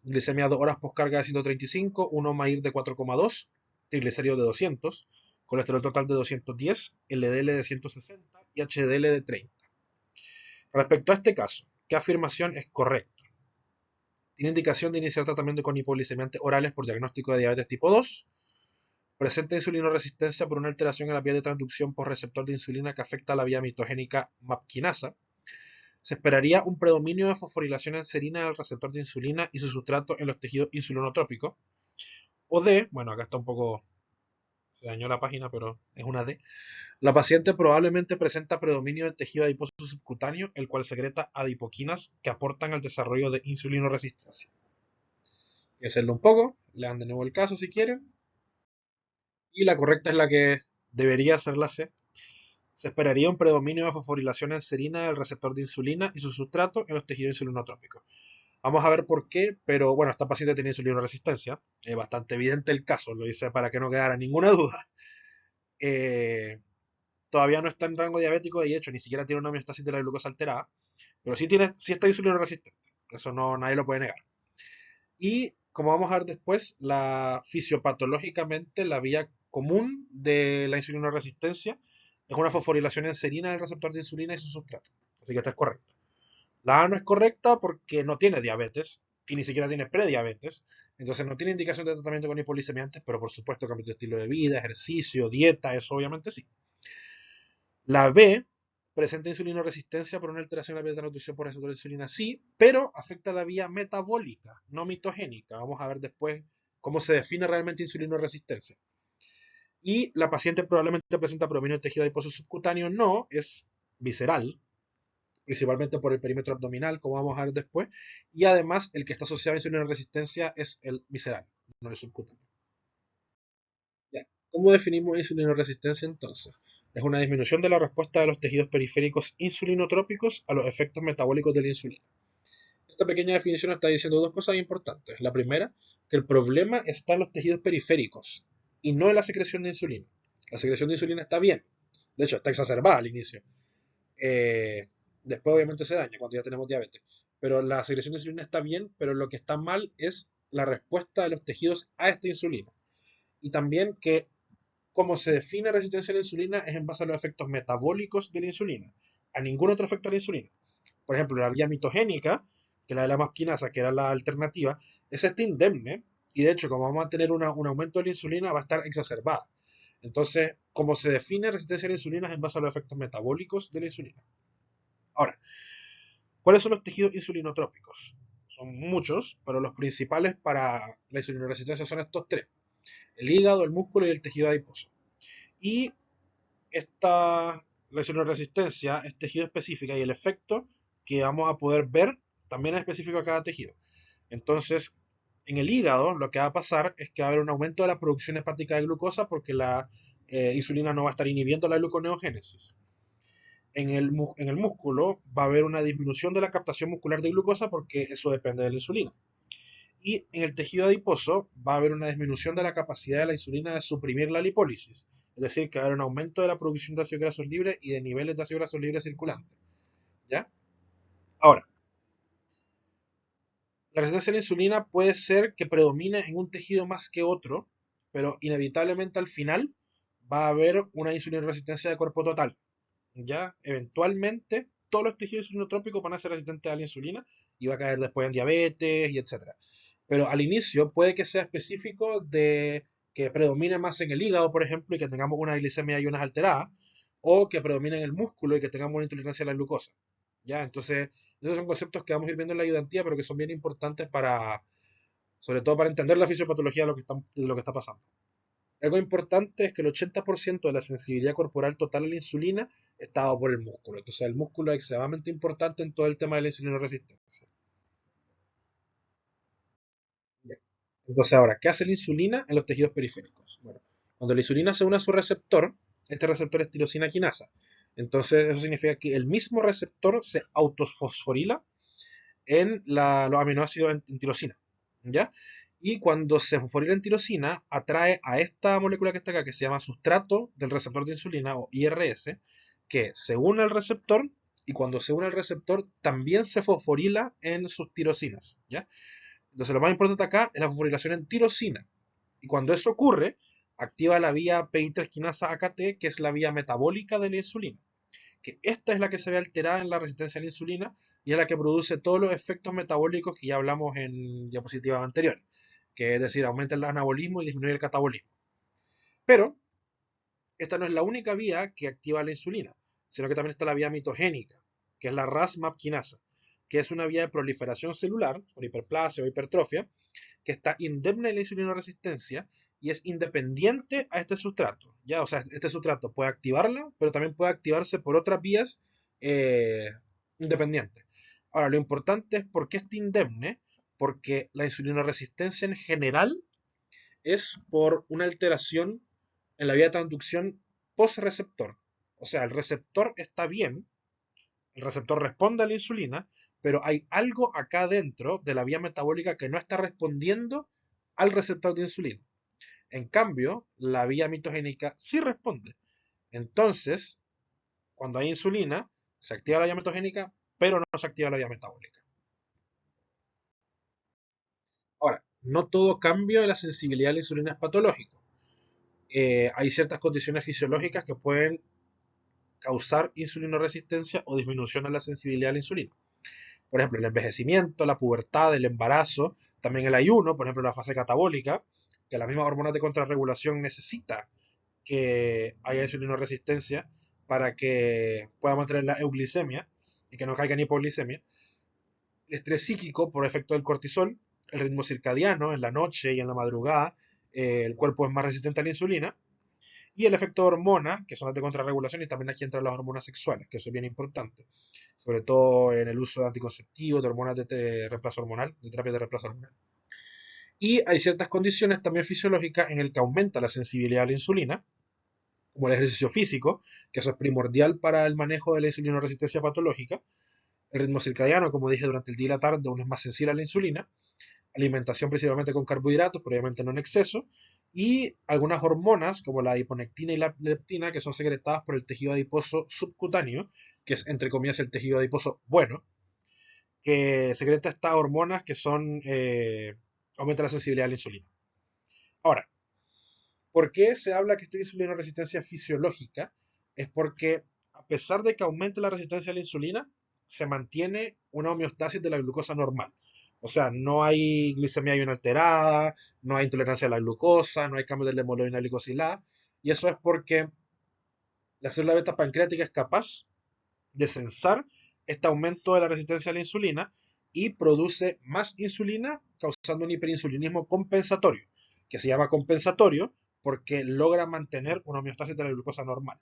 glicemia 2 horas postcarga de 135, 1 MAIR de 4,2, triglicéridos de 200, colesterol total de 210, LDL de 160 y HDL de 30. Respecto a este caso, ¿qué afirmación es correcta? Tiene indicación de iniciar tratamiento con hipoglicemiantes orales por diagnóstico de diabetes tipo 2. Presenta insulinoresistencia por una alteración en la vía de transducción por receptor de insulina que afecta a la vía mitogénica MAP-quinasa. Se esperaría un predominio de fosforilación en serina del receptor de insulina y su sustrato en los tejidos insulinotrópicos. O D, bueno, acá está un poco, se dañó la página, pero es una D. La paciente probablemente presenta predominio de tejido adiposo subcutáneo, el cual secreta adipoquinas que aportan al desarrollo de insulinoresistencia. Piénsenlo un poco, lean de nuevo el caso si quieren. Y la correcta es la que debería ser la C. Se esperaría un predominio de fosforilación en serina del receptor de insulina y su sustrato en los tejidos insulinotrópicos. Vamos a ver por qué, pero bueno, esta paciente tiene insulinoresistencia. Es bastante evidente el caso, lo hice para que no quedara ninguna duda. Eh, Todavía no está en rango diabético, de hecho, ni siquiera tiene una homeostasis de la glucosa alterada, pero sí está insulinoresistente. Eso no, nadie lo puede negar. Y como vamos a ver después, fisiopatológicamente la vía común de la insulinoresistencia es una fosforilación en serina del receptor de insulina y su sustrato. Así que esta es correcta. La A no es correcta porque no tiene diabetes y ni siquiera tiene prediabetes. Entonces no tiene indicación de tratamiento con hipoglicemiantes, pero por supuesto cambio de estilo de vida, ejercicio, dieta, eso obviamente sí. La B presenta insulinoresistencia por una alteración en la vía de nutrición por receptor de insulina, sí, pero afecta la vía metabólica, no mitogénica. Vamos a ver después cómo se define realmente insulinoresistencia. Y la paciente probablemente presenta predominio de tejido adiposo subcutáneo, no, es visceral, principalmente por el perímetro abdominal, como vamos a ver después. Y además, el que está asociado a insulinoresistencia es el visceral, no el subcutáneo. Ya. ¿Cómo definimos insulinoresistencia entonces? Es una disminución de la respuesta de los tejidos periféricos insulinotrópicos a los efectos metabólicos de la insulina. Esta pequeña definición está diciendo dos cosas importantes. La primera, que el problema está en los tejidos periféricos y no en la secreción de insulina. La secreción de insulina está bien. De hecho, está exacerbada al inicio. Eh, Después obviamente se daña cuando ya tenemos diabetes. Pero la secreción de insulina está bien, pero lo que está mal es la respuesta de los tejidos a esta insulina. Y también que como se define resistencia a la insulina es en base a los efectos metabólicos de la insulina, a ningún otro efecto de la insulina. Por ejemplo, la vía mitogénica, que es la de la masquinasa, que era la alternativa, esa está indemne y de hecho, como vamos a tener un aumento de la insulina, va a estar exacerbada. Entonces, como se define resistencia a la insulina es en base a los efectos metabólicos de la insulina. Ahora, ¿cuáles son los tejidos insulinotrópicos? Son muchos, pero los principales para la insulinoresistencia son estos tres: el hígado, el músculo y el tejido adiposo. Y la insulinoresistencia es tejido específica y el efecto que vamos a poder ver también es específico a cada tejido. Entonces, en el hígado lo que va a pasar es que va a haber un aumento de la producción hepática de glucosa porque la insulina no va a estar inhibiendo la gluconeogénesis. En el músculo va a haber una disminución de la captación muscular de glucosa porque eso depende de la insulina. Y en el tejido adiposo va a haber una disminución de la capacidad de la insulina de suprimir la lipólisis. Es decir, que va a haber un aumento de la producción de ácidos grasos libres y de niveles de ácidos grasos libres circulantes. ¿Ya? Ahora, la resistencia a la insulina puede ser que predomine en un tejido más que otro, pero inevitablemente al final va a haber una insulinoresistencia de cuerpo total. ¿Ya? Eventualmente todos los tejidos insulinotrópicos van a ser resistentes a la insulina y va a caer después en diabetes y etcétera. Pero al inicio puede que sea específico de que predomine más en el hígado, por ejemplo, y que tengamos una glicemia y unas alteradas, o que predomine en el músculo y que tengamos una intolerancia a la glucosa. ¿Ya? Entonces, Esos son conceptos que vamos a ir viendo en la ayudantía, pero que son bien importantes para, sobre todo para entender la fisiopatología de lo que está pasando. Algo importante es que el 80% de la sensibilidad corporal total a la insulina está dado por el músculo. Entonces el músculo es extremadamente importante en todo el tema de la insulinoresistencia. Ya. Entonces ahora, ¿qué hace la insulina en los tejidos periféricos? Bueno, cuando la insulina se une a su receptor, este receptor es tirosina quinasa. Entonces eso significa que el mismo receptor se autofosforila en los aminoácidos en tirosina. ¿Ya? Y cuando se fosforila en tirosina, atrae a esta molécula que está acá, que se llama sustrato del receptor de insulina, o IRS, que se une al receptor, y cuando se une al receptor, también se fosforila en sus tirosinas. ¿Ya? Entonces, lo más importante acá es la fosforilación en tirosina. Y cuando eso ocurre, activa la vía PI3 quinasa AKT, que es la vía metabólica de la insulina, que esta es la que se ve alterada en la resistencia a la insulina y es la que produce todos los efectos metabólicos que ya hablamos en diapositivas anteriores, que es decir, aumenta el anabolismo y disminuye el catabolismo. Pero esta no es la única vía que activa la insulina, sino que también está la vía mitogénica, que es la RAS-MAP quinasa, que es una vía de proliferación celular, por hiperplasia o hipertrofia, que está indemne de la insulinoresistencia y es independiente a este sustrato. ¿Ya? O sea, este sustrato puede activarla, pero también puede activarse por otras vías eh, independientes. Ahora, lo importante es por qué está indemne, porque la insulinoresistencia en general es por una alteración en la vía de transducción post-receptor. O sea, el receptor está bien, el receptor responde a la insulina, pero hay algo acá dentro de la vía metabólica que no está respondiendo al receptor de insulina. En cambio, la vía mitogénica sí responde. Entonces, cuando hay insulina, se activa la vía mitogénica, pero no se activa la vía metabólica. Ahora, no todo cambio de la sensibilidad a la insulina es patológico. Hay ciertas condiciones fisiológicas que pueden causar insulinoresistencia o disminución en la sensibilidad a la insulina. Por ejemplo, el envejecimiento, la pubertad, el embarazo, también el ayuno, por ejemplo, la fase catabólica, que las mismas hormonas de contrarregulación necesita que haya insulinoresistencia para que pueda mantener la euglicemia y que no caiga en hipoglicemia. El estrés psíquico por efecto del cortisol, el ritmo circadiano en la noche y en la madrugada, el cuerpo es más resistente a la insulina. Y el efecto de hormonas, que son las de contrarregulación, y también aquí entran las hormonas sexuales, que eso es bien importante, sobre todo en el uso de anticonceptivos, de hormonas de reemplazo hormonal, de terapia de reemplazo hormonal. Y hay ciertas condiciones también fisiológicas en el que aumenta la sensibilidad a la insulina, como el ejercicio físico, que eso es primordial para el manejo de la insulinoresistencia patológica, el ritmo circadiano, como dije, durante el día y la tarde uno es más sensible a la insulina, alimentación principalmente con carbohidratos, pero obviamente no en exceso, y algunas hormonas como la hiponectina y la leptina que son secretadas por el tejido adiposo subcutáneo, que es entre comillas el tejido adiposo bueno, que secreta estas hormonas que son aumenta la sensibilidad a la insulina. Ahora, ¿por qué se habla que esta insulina resistencia fisiológica? Es porque a pesar de que aumente la resistencia a la insulina, se mantiene una homeostasis de la glucosa normal. O sea, no hay glicemia inalterada, no hay intolerancia a la glucosa, no hay cambio de la hemoglobina glicosilada. Y eso es porque la célula beta pancreática es capaz de sensar este aumento de la resistencia a la insulina y produce más insulina, causando un hiperinsulinismo compensatorio, que se llama compensatorio porque logra mantener una homeostasis de la glucosa normal.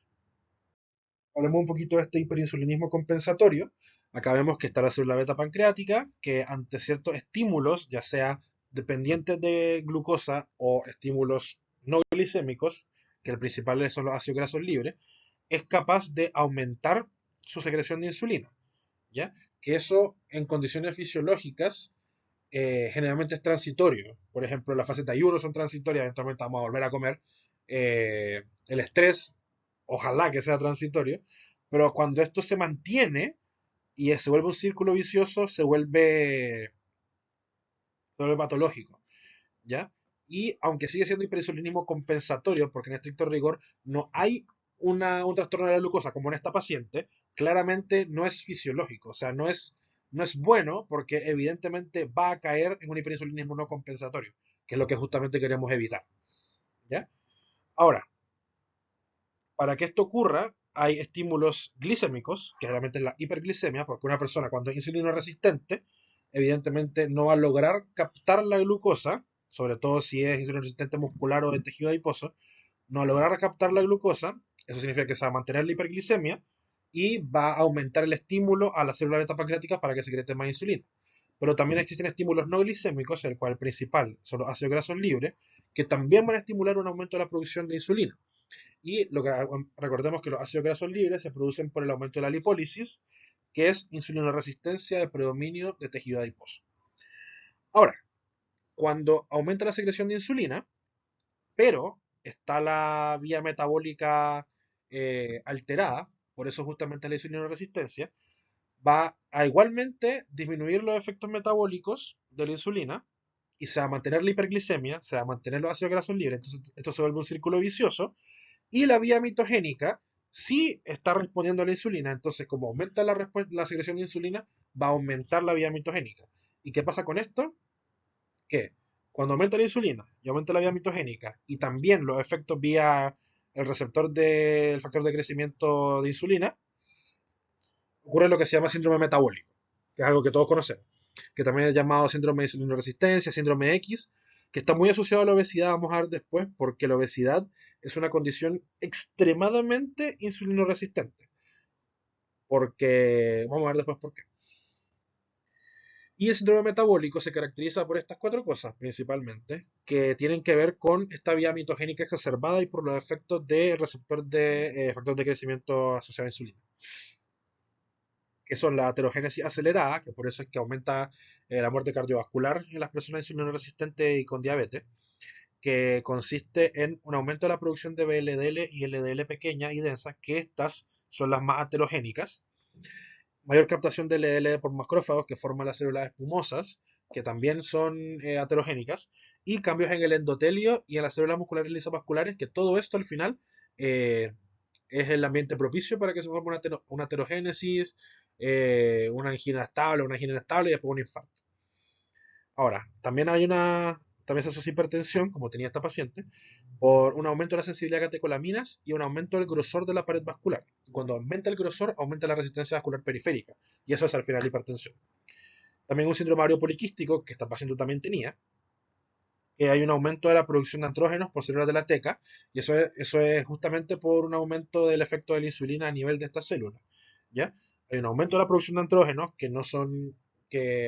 Hablemos un poquito de este hiperinsulinismo compensatorio. Acá vemos que está la célula beta pancreática, que ante ciertos estímulos, ya sea dependientes de glucosa o estímulos no glicémicos, que el principal son los ácidos grasos libres, es capaz de aumentar su secreción de insulina. ¿Ya? Que eso en condiciones fisiológicas generalmente es transitorio. Por ejemplo, las fases de ayuno son transitorias, eventualmente vamos a volver a comer. El estrés, ojalá que sea transitorio, pero cuando esto se mantiene y se vuelve un círculo vicioso, se vuelve patológico, ¿ya? Y aunque sigue siendo hiperinsulinismo compensatorio, porque en estricto rigor no hay un trastorno de la glucosa como en esta paciente, claramente no es fisiológico, o sea, no es bueno porque evidentemente va a caer en un hiperinsulinismo no compensatorio, que es lo que justamente queremos evitar, ¿ya? Ahora, para que esto ocurra, hay estímulos glicémicos, que realmente es la hiperglicemia, porque una persona cuando es insulino resistente, evidentemente no va a lograr captar la glucosa, sobre todo si es insulino resistente muscular o de tejido adiposo, no va a lograr captar la glucosa, eso significa que se va a mantener la hiperglicemia y va a aumentar el estímulo a la célula beta pancreática para que secrete más insulina. Pero también existen estímulos no glicémicos, el cual principal son los ácidos grasos libres, que también van a estimular un aumento de la producción de insulina. Y lo que recordemos que los ácidos grasos libres se producen por el aumento de la lipólisis, que es insulinoresistencia de predominio de tejido adiposo. Ahora, cuando aumenta la secreción de insulina, pero está la vía metabólica alterada, por eso justamente la insulinoresistencia, va a igualmente disminuir los efectos metabólicos de la insulina y se va a mantener la hiperglicemia, se va a mantener los ácidos grasos libres, entonces esto se vuelve un círculo vicioso y la vía mitogénica sí está respondiendo a la insulina, entonces como aumenta la secreción de insulina, va a aumentar la vía mitogénica. ¿Y qué pasa con esto? Que cuando aumenta la insulina y aumenta la vía mitogénica y también los efectos vía el receptor del factor de crecimiento de insulina, ocurre lo que se llama síndrome metabólico, que es algo que todos conocemos, que también es llamado síndrome de insulinoresistencia, síndrome X, que está muy asociado a la obesidad, vamos a ver después, porque la obesidad es una condición extremadamente insulinoresistente, porque vamos a ver después por qué. Y el síndrome metabólico se caracteriza por estas cuatro cosas principalmente, que tienen que ver con esta vía mitogénica exacerbada y por los efectos del receptor de factor de crecimiento asociado a insulina, que son la aterogénesis acelerada, que por eso es que aumenta la muerte cardiovascular en las personas insulinoresistentes y con diabetes, que consiste en un aumento de la producción de VLDL y LDL pequeña y densa, que estas son las más aterogénicas, mayor captación de LDL por macrófagos que forman las células espumosas, que también son aterogénicas, y cambios en el endotelio y en las células musculares lisovasculares, que todo esto al final eh, es el ambiente propicio para que se forme una aterogénesis, una angina estable, una angina inestable y después un infarto. Ahora, también se asocia hipertensión, como tenía esta paciente, por un aumento de la sensibilidad a catecolaminas y un aumento del grosor de la pared vascular. Cuando aumenta el grosor, aumenta la resistencia vascular periférica, y eso es al final la hipertensión. También un síndrome ovario poliquístico, que esta paciente también tenía, que hay un aumento de la producción de andrógenos por células de la teca, y eso es justamente por un aumento del efecto de la insulina a nivel de estas células. ¿Ya? Hay un aumento de la producción de andrógenos que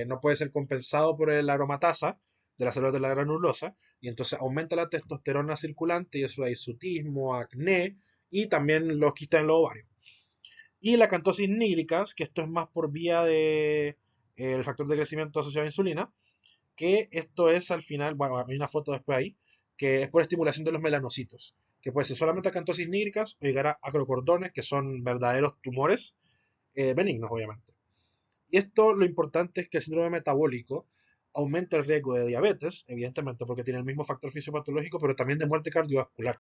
no puede ser compensado por la aromatasa de las células de la granulosa, y entonces aumenta la testosterona circulante, y eso da hirsutismo, acné, y también los quistes en los ovarios. Y la acantosis nigricans, que esto es más por vía de el factor de crecimiento asociado a insulina, que esto es al final, bueno, hay una foto después ahí, que es por estimulación de los melanocitos, que puede ser solamente acantosis nígricas o llegar a acrocordones, que son verdaderos tumores benignos, obviamente. Y esto lo importante es que el síndrome metabólico aumenta el riesgo de diabetes, evidentemente porque tiene el mismo factor fisiopatológico, pero también de muerte cardiovascular,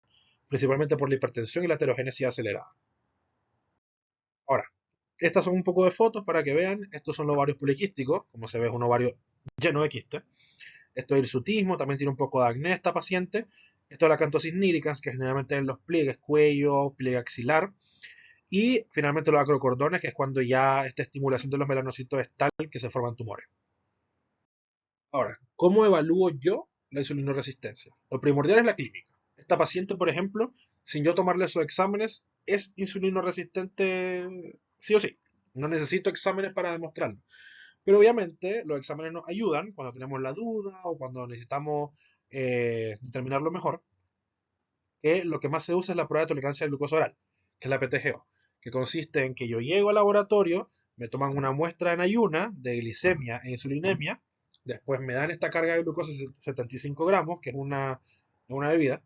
principalmente por la hipertensión y la aterogénesis acelerada. Ahora, estas son un poco de fotos para que vean, estos son los ovarios poliquísticos, como se ve es un ovario lleno de quistes. Esto es hirsutismo, también tiene un poco de acné esta paciente. Esto es la acantosis nigricans, que generalmente en los pliegues, cuello, pliegue axilar. Y finalmente los acrocordones, que es cuando ya esta estimulación de los melanocitos es tal que se forman tumores. Ahora, ¿cómo evalúo yo la insulinoresistencia? Lo primordial es la clínica. Esta paciente, por ejemplo, sin yo tomarle esos exámenes, es insulinoresistente sí o sí. No necesito exámenes para demostrarlo. Pero obviamente los exámenes nos ayudan cuando tenemos la duda o cuando necesitamos determinarlo mejor, que lo que más se usa es la prueba de tolerancia al glucosa oral, que es la PTGO, que consiste en que yo llego al laboratorio, me toman una muestra en ayuna de glicemia e insulinemia, después me dan esta carga de glucosa de 75 gramos, que es una bebida,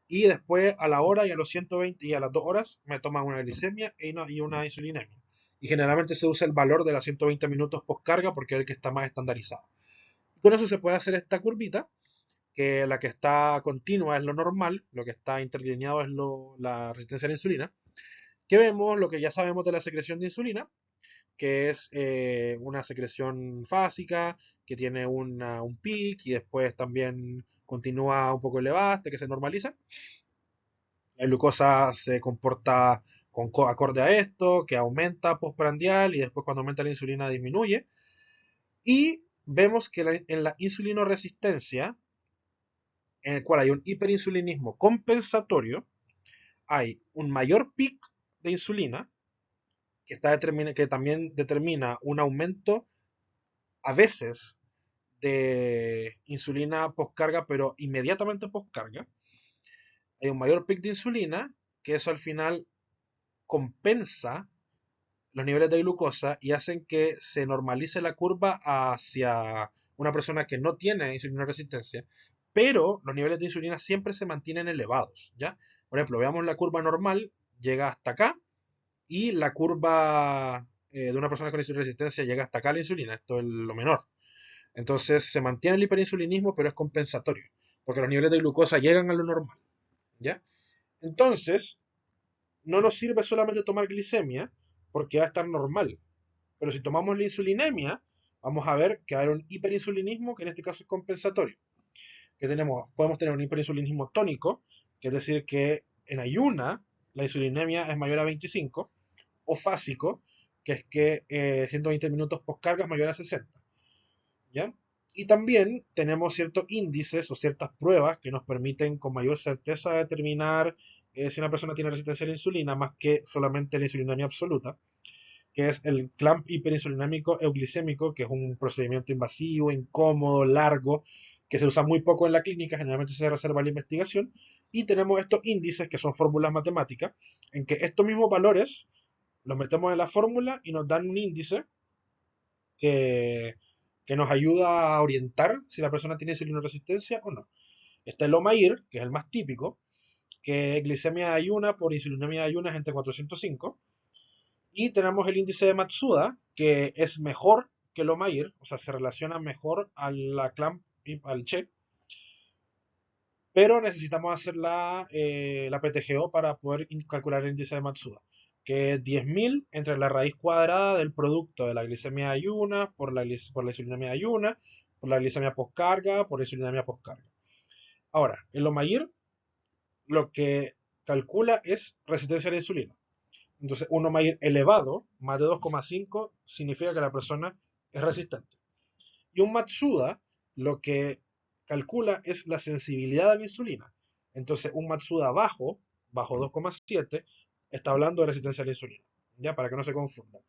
y después a la hora y a los 120 y a las 2 horas me toman una glicemia y una insulinemia. Y generalmente se usa el valor de las 120 minutos post carga porque es el que está más estandarizado. Y con eso se puede hacer esta curvita, que la que está continua es lo normal, lo que está interlineado es la resistencia a la insulina, que vemos lo que ya sabemos de la secreción de insulina, que es una secreción fásica, que tiene un pic y después también continúa un poco elevada hasta que se normaliza. La glucosa se comporta acorde a esto, que aumenta postprandial y después cuando aumenta la insulina disminuye. Y vemos que en la insulinoresistencia, en el cual hay un hiperinsulinismo compensatorio, hay un mayor pic de insulina que también determina un aumento a veces de insulina postcarga, pero inmediatamente postcarga. Hay un mayor pic de insulina, que eso al final compensa los niveles de glucosa y hacen que se normalice la curva hacia una persona que no tiene insulina resistencia, pero los niveles de insulina siempre se mantienen elevados, ¿ya? Por ejemplo, veamos la curva normal, llega hasta acá, y la curva de una persona con insulina resistencia llega hasta acá la insulina, esto es lo menor. Entonces se mantiene el hiperinsulinismo, pero es compensatorio, porque los niveles de glucosa llegan a lo normal, ¿ya? Entonces, no nos sirve solamente tomar glicemia, porque va a estar normal. Pero si tomamos la insulinemia, vamos a ver que hay un hiperinsulinismo, que en este caso es compensatorio. Podemos tener un hiperinsulinismo tónico, que es decir, que en ayuna la insulinemia es mayor a 25, o fásico, que es que 120 minutos postcarga es mayor a 60. ¿Ya? Y también tenemos ciertos índices o ciertas pruebas que nos permiten con mayor certeza determinar si una persona tiene resistencia a la insulina, más que solamente la insulinemia absoluta, que es el clamp hiperinsulinémico euglicémico, que es un procedimiento invasivo, incómodo, largo, que se usa muy poco en la clínica, generalmente se reserva a la investigación, y tenemos estos índices que son fórmulas matemáticas, en que estos mismos valores los metemos en la fórmula y nos dan un índice que, que nos ayuda a orientar si la persona tiene insulinoresistencia o no. Está el OMAIR, que es el más típico, que glicemia de ayuna por insulinemia de ayuna es entre 405. Y tenemos el índice de Matsuda, que es mejor que el OMAIR, o sea, se relaciona mejor a la CLAMP y al CHE, pero necesitamos hacer la PTGO para poder calcular el índice de Matsuda, que es 10.000 entre la raíz cuadrada del producto de la glicemia de ayuna por la insulinemia de ayuna, por la glicemia postcarga, por la insulinemia postcarga. Ahora, el OMAIR lo que calcula es resistencia a la insulina. Entonces, un OMAIR elevado, más de 2,5, significa que la persona es resistente. Y un Matsuda lo que calcula es la sensibilidad a la insulina. Entonces, un Matsuda bajo 2,7, está hablando de resistencia a la insulina. Ya, para que no se confundan.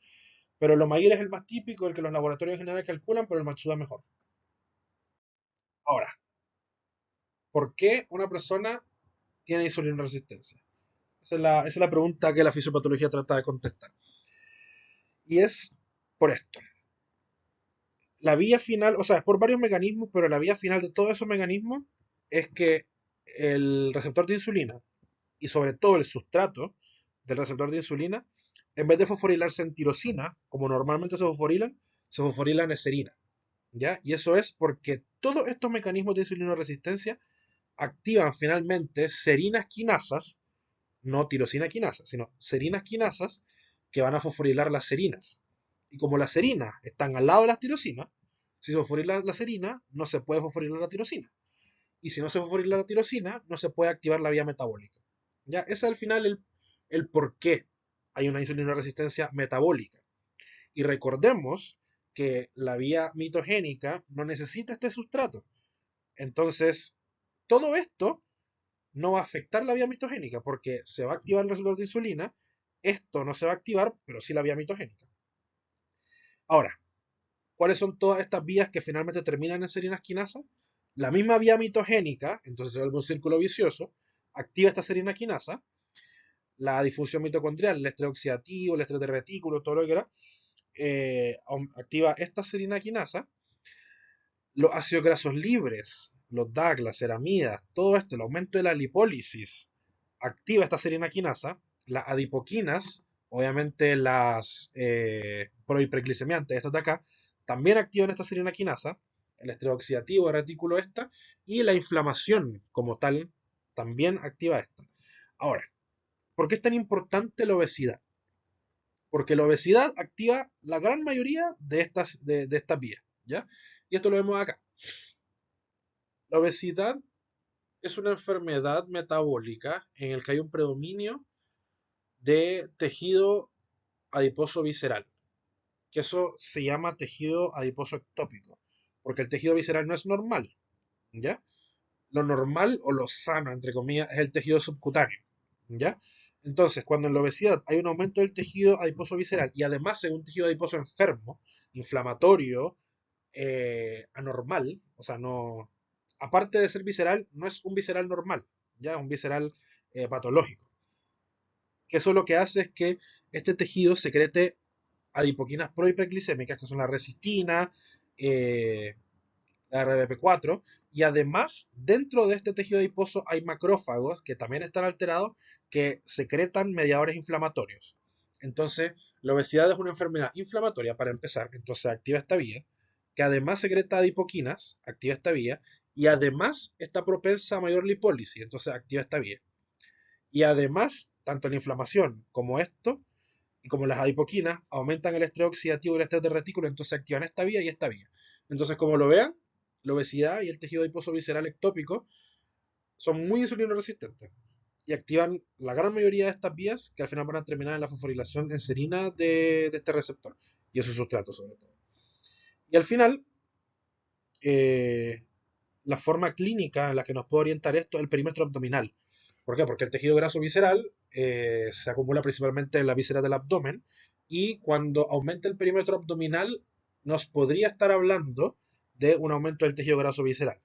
Pero el OMAIR es el más típico, el que los laboratorios en general calculan, pero el Matsuda es mejor. Ahora, ¿por qué una persona tiene insulina resistencia? Esa es la pregunta que la fisiopatología trata de contestar. Y es por esto. La vía final, o sea, es por varios mecanismos, pero la vía final de todos esos mecanismos es que el receptor de insulina y sobre todo el sustrato del receptor de insulina, en vez de fosforilarse en tirosina, como normalmente se fosforilan en serina. ¿Ya? Y eso es porque todos estos mecanismos de insulinoresistencia activan finalmente serinas quinasas, no tirosina quinasas, sino serinas quinasas que van a fosforilar las serinas. Y como las serinas están al lado de las tirosinas, si se fosforila la serina, no se puede fosforilar la tirosina. Y si no se fosforila la tirosina, no se puede activar la vía metabólica. ¿Ya? Ese es al final el por qué hay una insulinoresistencia metabólica. Y recordemos que la vía mitogénica no necesita este sustrato. Entonces, todo esto no va a afectar la vía mitogénica porque se va a activar el receptor de insulina. Esto no se va a activar, pero sí la vía mitogénica. Ahora, ¿cuáles son todas estas vías que finalmente terminan en serina quinasa? La misma vía mitogénica, entonces se vuelve un círculo vicioso, activa esta serina quinasa, la disfunción mitocondrial, el estrés oxidativo, el estrés de retículo, todo lo que era, activa esta serina quinasa, los ácidos grasos libres, los DAC, las ceramidas, todo esto, el aumento de la lipólisis, activa esta serina quinasa, las adipoquinas, obviamente las prohiperglicemiantes, estas de acá, también activan esta serina quinasa, el estrés oxidativo, el retículo esta, y la inflamación como tal también activa esta. Ahora, ¿por qué es tan importante la obesidad? Porque la obesidad activa la gran mayoría de estas vías, ¿ya? Y esto lo vemos acá. La obesidad es una enfermedad metabólica en el que hay un predominio de tejido adiposo visceral, que eso se llama tejido adiposo ectópico, porque el tejido visceral no es normal, ¿ya? Lo normal o lo sano, entre comillas, es el tejido subcutáneo, ¿ya? Entonces, cuando en la obesidad hay un aumento del tejido adiposo visceral y además es un tejido adiposo enfermo, inflamatorio, anormal, o sea, no, aparte de ser visceral, no es un visceral normal, ya es un visceral patológico. Que eso lo que hace es que este tejido secrete adipoquinas prohiperglicémicas, que son la resistina, eh, la RBP4, y además dentro de este tejido adiposo hay macrófagos que también están alterados que secretan mediadores inflamatorios. Entonces, la obesidad es una enfermedad inflamatoria para empezar, entonces activa esta vía, que además secreta adipoquinas, activa esta vía, y además está propensa a mayor lipólisis, entonces activa esta vía. Y además, tanto la inflamación como esto, y como las adipoquinas, aumentan el estrés oxidativo y el estrés de retículo, entonces activan esta vía y esta vía. Entonces, como lo vean, la obesidad y el tejido adiposo visceral ectópico son muy insulinoresistentes y activan la gran mayoría de estas vías que al final van a terminar en la fosforilación en serina de este receptor y esos sustratos sobre todo. Y al final, eh, la forma clínica en la que nos puede orientar esto es el perímetro abdominal. ¿Por qué? Porque el tejido graso visceral se acumula principalmente en la víscera del abdomen y cuando aumenta el perímetro abdominal nos podría estar hablando de un aumento del tejido graso visceral.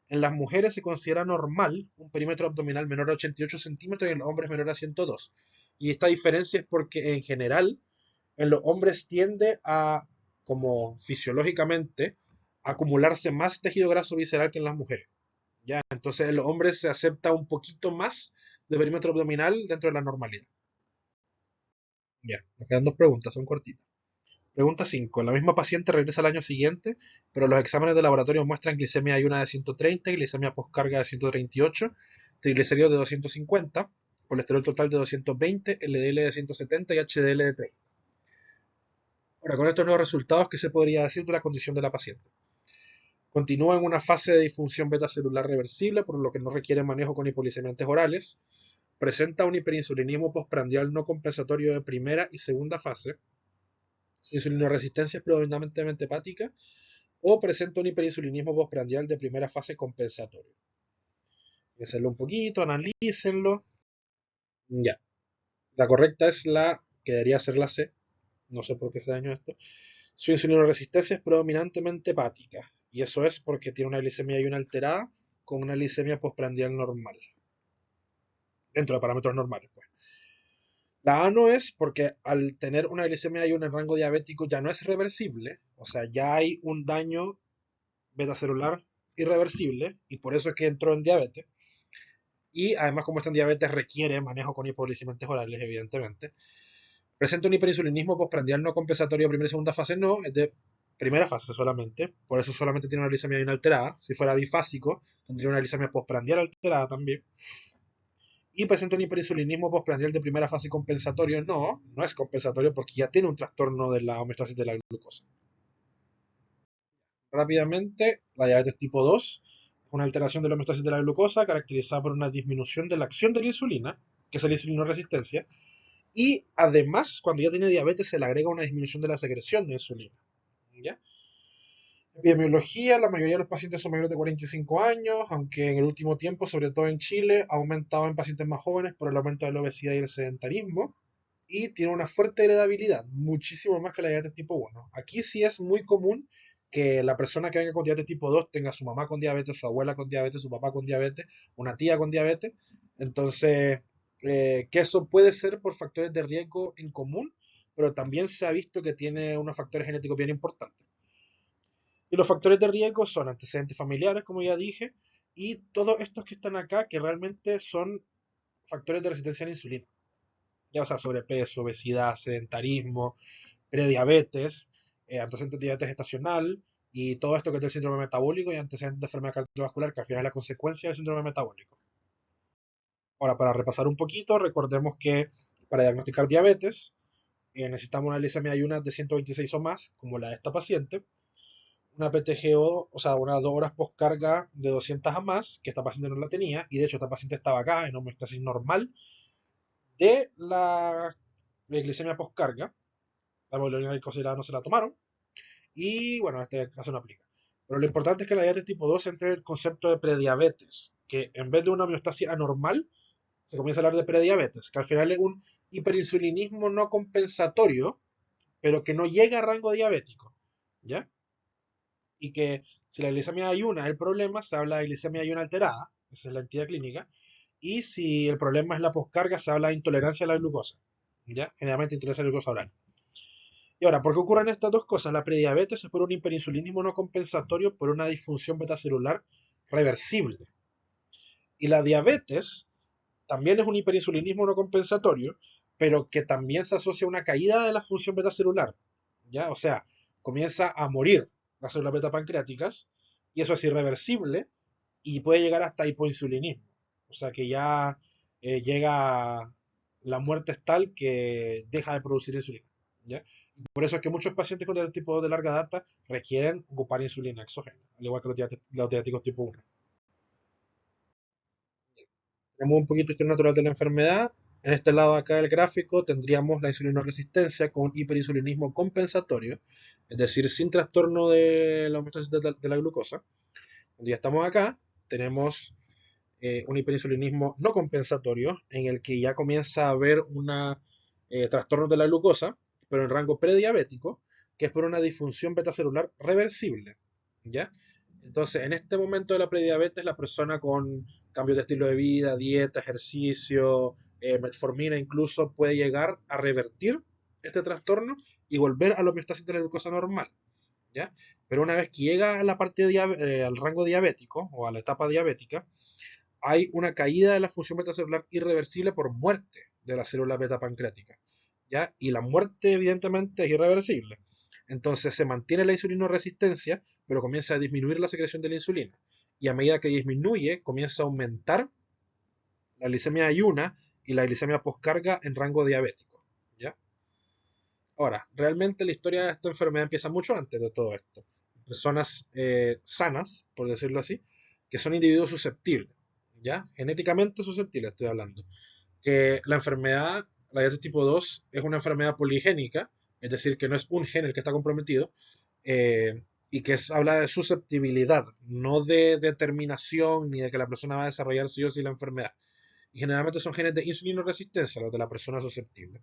En las mujeres se considera normal un perímetro abdominal menor a 88 centímetros y en los hombres menor a 102. Y esta diferencia es porque en general en los hombres tiende a, como fisiológicamente, acumularse más tejido graso visceral que en las mujeres. ¿Ya? Entonces en los hombres se acepta un poquito más de perímetro abdominal dentro de la normalidad. Ya, me quedan dos preguntas, son cortitas. Pregunta 5. La misma paciente regresa al año siguiente, pero los exámenes de laboratorio muestran glicemia ayuna de 130, glicemia postcarga de 138, triglicéridos de 250, colesterol total de 220, LDL de 170 y HDL de 30. Ahora, con estos nuevos resultados, ¿qué se podría decir de la condición de la paciente? Continúa en una fase de disfunción beta-celular reversible, por lo que no requiere manejo con hipolicemiantes orales. Presenta un hiperinsulinismo postprandial no compensatorio de primera y segunda fase. Su insulinoresistencia es predominantemente hepática o presenta un hiperinsulinismo postprandial de primera fase compensatorio. Piénsenlo un poquito, analícenlo. Ya. La correcta es la que debería ser la C. No sé por qué se dañó esto. Su insulinoresistencia es predominantemente hepática. Y eso es porque tiene una glicemia ayuna alterada con una glicemia postprandial normal. Dentro de parámetros normales, pues. La A no es porque al tener una glicemia ayuna en rango diabético ya no es reversible. O sea, ya hay un daño betacelular irreversible y por eso es que entró en diabetes. Y además, como está en diabetes, requiere manejo con hipoglicemiantes orales, evidentemente. Presenta un hiperinsulinismo postprandial no compensatorio de primera y segunda fase, no, es de primera fase solamente. Por eso solamente tiene una glicemia inalterada. Si fuera bifásico, tendría una glicemia postprandial alterada también. Y presenta un hiperinsulinismo postprandial de primera fase compensatorio. No, no es compensatorio porque ya tiene un trastorno de la homeostasis de la glucosa. Rápidamente, la diabetes tipo 2 es una alteración de la homeostasis de la glucosa caracterizada por una disminución de la acción de la insulina, que es la insulinoresistencia, y además, cuando ya tiene diabetes, se le agrega una disminución de la secreción de insulina. ¿Ya? Epidemiología, la mayoría de los pacientes son mayores de 45 años, aunque en el último tiempo, sobre todo en Chile, ha aumentado en pacientes más jóvenes por el aumento de la obesidad y el sedentarismo, y tiene una fuerte heredabilidad, muchísimo más que la diabetes tipo 1. Aquí sí es muy común que la persona que venga con diabetes tipo 2 tenga su mamá con diabetes, su abuela con diabetes, su papá con diabetes, una tía con diabetes. Entonces, que eso puede ser por factores de riesgo en común, pero también se ha visto que tiene unos factores genéticos bien importantes. Y los factores de riesgo son antecedentes familiares, como ya dije, y todos estos que están acá que realmente son factores de resistencia a la insulina. Ya, o sea, sobrepeso, obesidad, sedentarismo, prediabetes, antecedentes de diabetes estacional y todo esto que es del síndrome metabólico y antecedentes de enfermedad cardiovascular, que al final es la consecuencia del síndrome metabólico. Ahora, para repasar un poquito, recordemos que para diagnosticar diabetes necesitamos una glicemia ayuna de 126 o más, como la de esta paciente, una PTGO, o sea, unas 2 horas postcarga de 200 a más, que esta paciente no la tenía, y de hecho esta paciente estaba acá en homeostasis normal, de la glicemia postcarga. La hemoglobina glicosilada no se la tomaron. Y bueno, en este caso no aplica. Pero lo importante es que la diabetes tipo 2 entre el concepto de prediabetes, que en vez de una homeostasis anormal, se comienza a hablar de prediabetes, que al final es un hiperinsulinismo no compensatorio, pero que no llega a rango diabético. ¿Ya? Y que si la glicemia ayuna es el problema, se habla de glicemia ayuna alterada, esa es la entidad clínica, y si el problema es la poscarga, se habla de intolerancia a la glucosa, ¿ya? Generalmente intolerancia a la glucosa oral. Y ahora, ¿por qué ocurren estas dos cosas? La prediabetes es por un hiperinsulinismo no compensatorio por una disfunción betacelular reversible. Y la diabetes también es un hiperinsulinismo no compensatorio, pero que también se asocia a una caída de la función betacelular. ¿Ya? O sea, comienza a morir las células beta pancreáticas y eso es irreversible y puede llegar hasta hipoinsulinismo. O sea que ya llega la muerte es tal que deja de producir insulina. ¿Ya? Por eso es que muchos pacientes con este tipo de larga data requieren ocupar insulina exógena, al igual que los diabéticos tipo 1. Tenemos un poquito de historia natural de la enfermedad. En este lado acá del gráfico tendríamos la insulinoresistencia con hiperinsulinismo compensatorio, es decir, sin trastorno de la homeostasis de la glucosa. Cuando ya estamos acá, tenemos un hiperinsulinismo no compensatorio, en el que ya comienza a haber un trastorno de la glucosa, pero en rango prediabético, que es por una disfunción betacelular reversible. ¿Ya? Entonces, en este momento de la prediabetes, la persona con cambios de estilo de vida, dieta, ejercicio, metformina incluso, puede llegar a revertir este trastorno y volver a la homeostasis de la glucosa normal. ¿Ya? Pero una vez que llega a la parte al rango diabético o a la etapa diabética, hay una caída de la función betacelular irreversible por muerte de la célula beta pancreática. ¿Ya? Y la muerte evidentemente es irreversible. Entonces se mantiene la insulinoresistencia, pero comienza a disminuir la secreción de la insulina. Y a medida que disminuye, comienza a aumentar la glicemia ayuna y la glicemia postcarga en rango diabético. ¿Ya? Ahora, realmente la historia de esta enfermedad empieza mucho antes de todo esto. Personas sanas, por decirlo así, que son individuos susceptibles, ¿ya? Genéticamente susceptibles estoy hablando. Que la enfermedad, la diabetes tipo 2, es una enfermedad poligénica, es decir, que no es un gen el que está comprometido, y que habla de susceptibilidad, no de determinación ni de que la persona va a desarrollar sí o sí la enfermedad. Y generalmente son genes de insulinoresistencia los de la persona susceptible.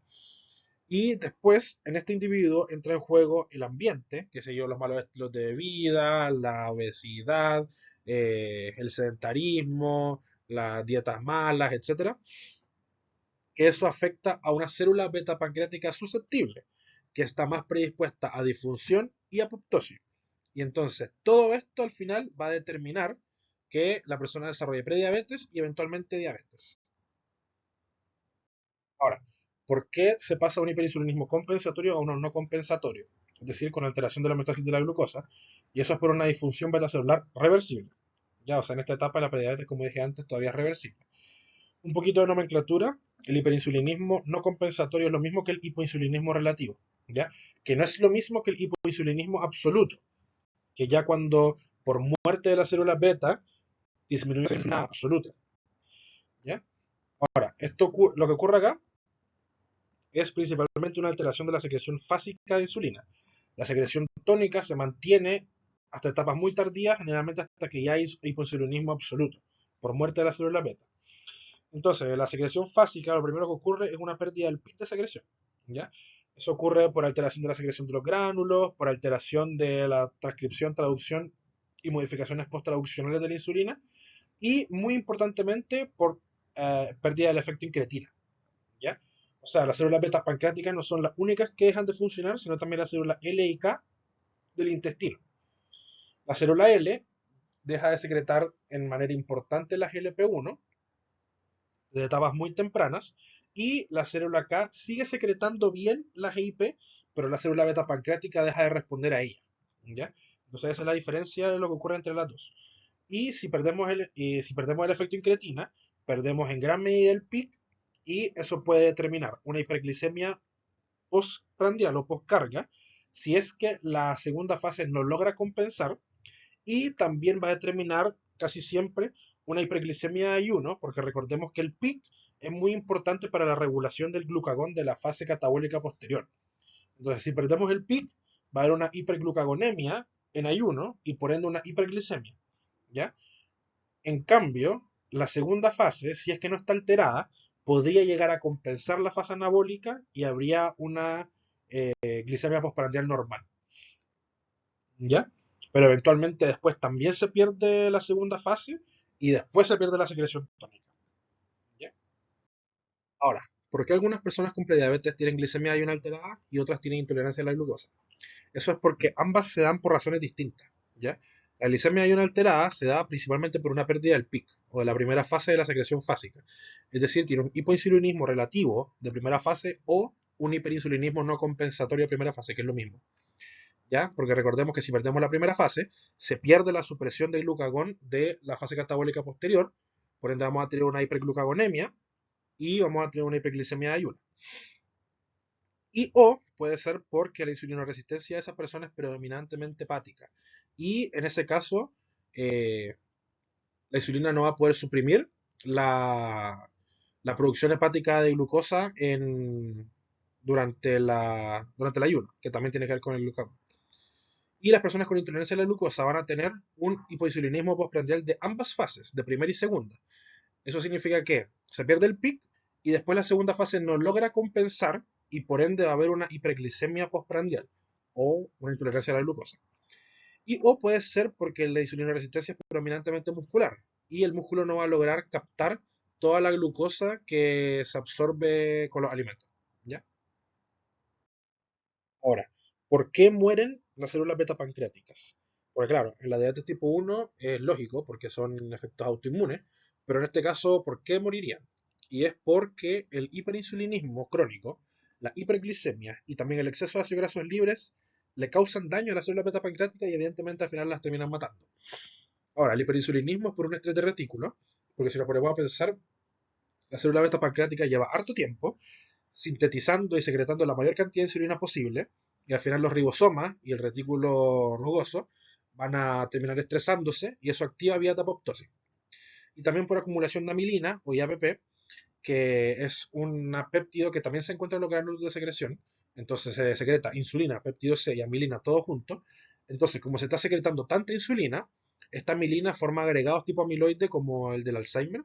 Y después, en este individuo entra en juego el ambiente, que sé yo, los malos estilos de vida, la obesidad, el sedentarismo, las dietas malas, etcétera, que eso afecta a una célula beta pancreática susceptible, que está más predispuesta a disfunción y apoptosis. Y entonces, todo esto al final va a determinar que la persona desarrolle prediabetes y eventualmente diabetes. Ahora, ¿por qué se pasa a un hiperinsulinismo compensatorio a uno no compensatorio? Es decir, con alteración de la homeostasis de la glucosa, y eso es por una disfunción betacelular reversible. Ya, o sea, en esta etapa la prediabetes, como dije antes, todavía es reversible. Un poquito de nomenclatura, el hiperinsulinismo no compensatorio es lo mismo que el hipoinsulinismo relativo, ¿ya? Que no es lo mismo que el hipoinsulinismo absoluto, que ya cuando por muerte de la célula beta disminuye la insulina absoluta, ¿ya? Ahora, lo que ocurre acá es principalmente una alteración de la secreción fásica de insulina. La secreción tónica se mantiene hasta etapas muy tardías, generalmente hasta que ya hay hipoinsulinismo absoluto, por muerte de la célula beta. Entonces, la secreción fásica, lo primero que ocurre es una pérdida del pic de secreción. ¿Ya? Eso ocurre por alteración de la secreción de los gránulos, por alteración de la transcripción, traducción y modificaciones post-traduccionales de la insulina, y muy importantemente por pérdida del efecto incretina. ¿Ya? O sea, las células beta pancreáticas no son las únicas que dejan de funcionar, sino también las células L y K del intestino. La célula L deja de secretar en manera importante las GLP-1 de etapas muy tempranas y la célula K sigue secretando bien la GIP, pero la célula beta pancreática deja de responder a ella. ¿Ya? Entonces esa es la diferencia de lo que ocurre entre las dos. Y si perdemos el efecto incretina, perdemos en gran medida el pic y eso puede determinar una hiperglicemia postprandial o postcarga si es que la segunda fase no logra compensar y también va a determinar casi siempre una hiperglicemia de ayuno, porque recordemos que el pic es muy importante para la regulación del glucagón de la fase catabólica posterior. Entonces, si perdemos el pic, va a haber una hiperglucagonemia en ayuno y por ende una hiperglicemia. ¿Ya? En cambio, la segunda fase, si es que no está alterada, podría llegar a compensar la fase anabólica y habría una glicemia postprandial normal. ¿Ya? Pero eventualmente después también se pierde la segunda fase y después se pierde la secreción tónica. ¿Ya? Ahora, ¿por qué algunas personas con prediabetes tienen glicemia ayuna alterada y otras tienen intolerancia a la glucosa? Eso es porque ambas se dan por razones distintas. ¿Ya? La glicemia ayuna alterada se da principalmente por una pérdida del pic o de la primera fase de la secreción fásica. Es decir, tiene un hipoinsulinismo relativo de primera fase o un hiperinsulinismo no compensatorio de primera fase, que es lo mismo. ¿Ya? Porque recordemos que si perdemos la primera fase, se pierde la supresión del glucagón de la fase catabólica posterior, por ende vamos a tener una hiperglucagonemia y vamos a tener una hiperglicemia de ayuno. Y o puede ser porque la insulinoresistencia de esa persona es predominantemente hepática. Y en ese caso, eh, la insulina no va a poder suprimir la, la producción hepática de glucosa durante el ayuno, que también tiene que ver con el glucagón. Y las personas con intolerancia a la glucosa van a tener un hipoinsulinismo postprandial de ambas fases, de primera y segunda. Eso significa que se pierde el pic y después la segunda fase no logra compensar y por ende va a haber una hiperglicemia postprandial o una intolerancia a la glucosa. Y o puede ser porque la insulinoresistencia es predominantemente muscular y el músculo no va a lograr captar toda la glucosa que se absorbe con los alimentos. ¿Ya? Ahora, ¿por qué mueren las células beta pancreáticas? Porque claro, en la diabetes tipo 1 es lógico porque son efectos autoinmunes, pero en este caso, ¿por qué morirían? Y es porque el hiperinsulinismo crónico, la hiperglicemia y también el exceso de ácidos grasos libres le causan daño a las células beta pancreáticas y evidentemente al final las terminan matando. Ahora, el hiperinsulinismo es por un estrés de retículo, porque si lo ponemos a pensar, la célula beta pancreática lleva harto tiempo sintetizando y secretando la mayor cantidad de insulina posible, y al final los ribosomas y el retículo rugoso van a terminar estresándose y eso activa vía apoptosis. Y también por acumulación de amilina o IAPP, que es un péptido que también se encuentra en los granulos de secreción. Entonces se secreta insulina, péptido C y amilina todo junto. Entonces, como se está secretando tanta insulina, esta amilina forma agregados tipo amiloide como el del Alzheimer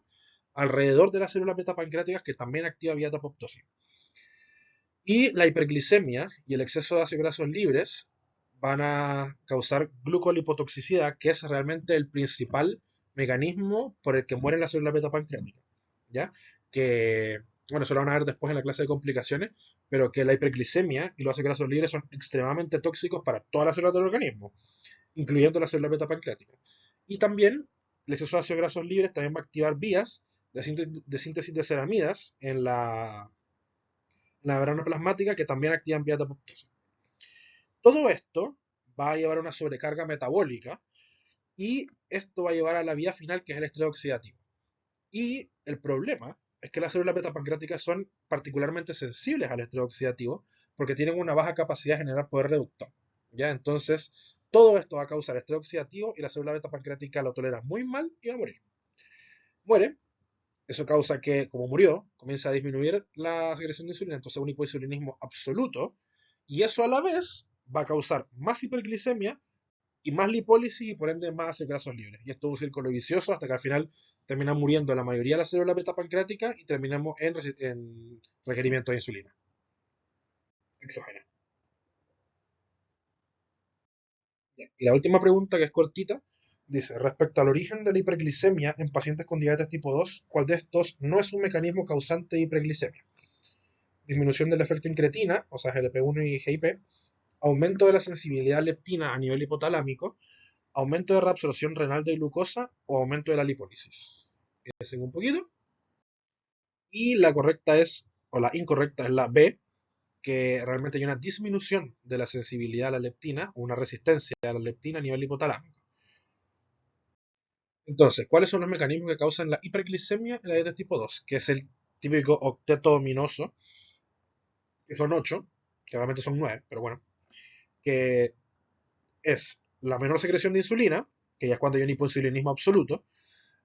alrededor de las células beta pancreáticas que también activa vía apoptosis. Y la hiperglicemia y el exceso de ácidos grasos libres van a causar glucolipotoxicidad, que es realmente el principal mecanismo por el que mueren las células beta pancreáticas. ¿Ya? Que, bueno, eso lo van a ver después en la clase de complicaciones, pero que la hiperglicemia y los ácidos grasos libres son extremadamente tóxicos para todas las células del organismo, incluyendo las células beta pancreáticas. Y también el exceso de ácidos grasos libres también va a activar vías de síntesis de ceramidas en la membrana plasmática que también activan vías de apoptosis. Todo esto va a llevar a una sobrecarga metabólica y esto va a llevar a la vía final que es el estrés oxidativo. Y el problema es que las células beta-pancreáticas son particularmente sensibles al estrés oxidativo porque tienen una baja capacidad de generar poder reductor. ¿Ya? Entonces, todo esto va a causar estrés oxidativo y la célula beta-pancreática lo tolera muy mal y va a morir. Muere. Eso causa que, como murió, comienza a disminuir la secreción de insulina, entonces un hipoinsulinismo absoluto, y eso a la vez va a causar más hiperglicemia y más lipólisis y por ende más ácidos grasos libres. Y esto es un círculo vicioso hasta que al final termina muriendo la mayoría de las células beta pancreáticas y terminamos en requerimiento de insulina exógena. Y la última pregunta, que es cortita, dice, respecto al origen de la hiperglicemia en pacientes con diabetes tipo 2, ¿cuál de estos no es un mecanismo causante de hiperglicemia? Disminución del efecto incretina, o sea, GLP-1 y GIP, aumento de la sensibilidad a leptina a nivel hipotalámico, aumento de reabsorción renal de glucosa o aumento de la lipólisis. Piensen un poquito. Y la correcta es, o la incorrecta es la B, que realmente hay una disminución de la sensibilidad a la leptina, o una resistencia a la leptina a nivel hipotalámico. Entonces, ¿cuáles son los mecanismos que causan la hiperglicemia en la diabetes tipo 2? Que es el típico octeto ominoso, que son 8, que realmente son 9, pero bueno, que es la menor secreción de insulina, que ya es cuando hay un hipoinsulinismo absoluto,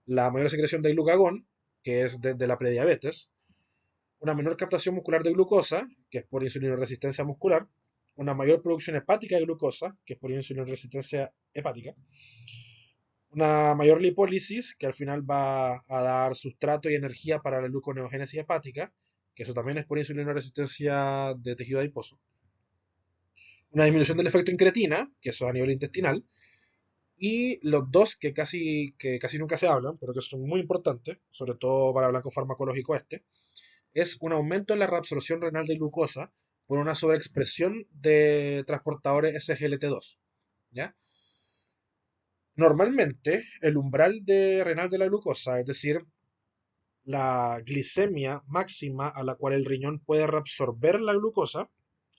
la mayor secreción de glucagón, que es de la prediabetes, una menor captación muscular de glucosa, que es por insulinoresistencia muscular, una mayor producción hepática de glucosa, que es por insulinoresistencia hepática, una mayor lipólisis, que al final va a dar sustrato y energía para la gluconeogénesis hepática, que eso también es por insulinoresistencia de tejido adiposo, una disminución del efecto incretina, que eso es a nivel intestinal, y los dos que casi nunca se hablan, pero que son muy importantes, sobre todo para el blanco farmacológico es un aumento en la reabsorción renal de glucosa por una sobreexpresión de transportadores SGLT2. ¿Ya? Normalmente, el umbral renal de la glucosa, es decir, la glicemia máxima a la cual el riñón puede reabsorber la glucosa,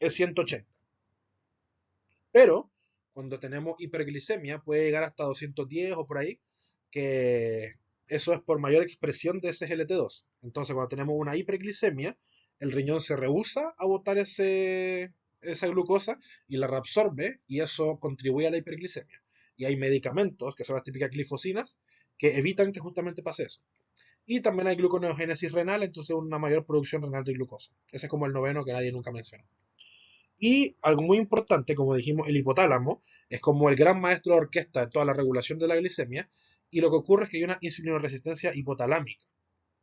es 180. Pero cuando tenemos hiperglicemia puede llegar hasta 210 o por ahí, que eso es por mayor expresión de SGLT2. Entonces cuando tenemos una hiperglicemia, el riñón se rehúsa a botar esa glucosa y la reabsorbe y eso contribuye a la hiperglicemia. Y hay medicamentos, que son las típicas glifosinas, que evitan que justamente pase eso. Y también hay gluconeogénesis renal, entonces una mayor producción renal de glucosa. Ese es como el noveno que nadie nunca menciona. Y algo muy importante, como dijimos, el hipotálamo es como el gran maestro de orquesta de toda la regulación de la glicemia. Y lo que ocurre es que hay una insulinoresistencia hipotalámica.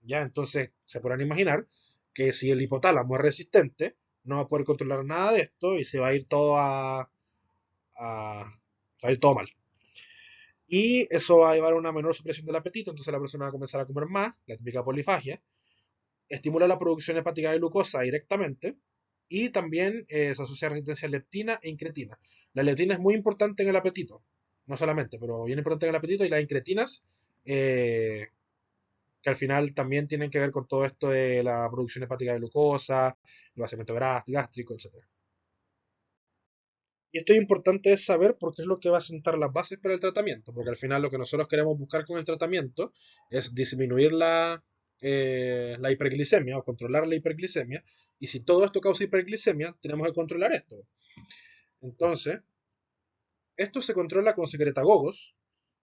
¿Ya? Entonces se podrán imaginar que si el hipotálamo es resistente, no va a poder controlar nada de esto y se va a ir todo se va a ir todo mal. Y eso va a llevar a una menor supresión del apetito, entonces la persona va a comenzar a comer más, la típica polifagia, estimula la producción hepática de glucosa directamente y también se asocia a resistencia a leptina e incretina. La leptina es muy importante en el apetito, no solamente, pero bien importante en el apetito, y las incretinas, que al final también tienen que ver con todo esto de la producción hepática de glucosa, el vaciamiento gástrico, etc. Y esto es importante saber porque es lo que va a sentar las bases para el tratamiento, porque al final lo que nosotros queremos buscar con el tratamiento es disminuir la hiperglicemia o controlar la hiperglicemia, y si todo esto causa hiperglicemia, tenemos que controlar esto. Entonces, esto se controla con secretagogos,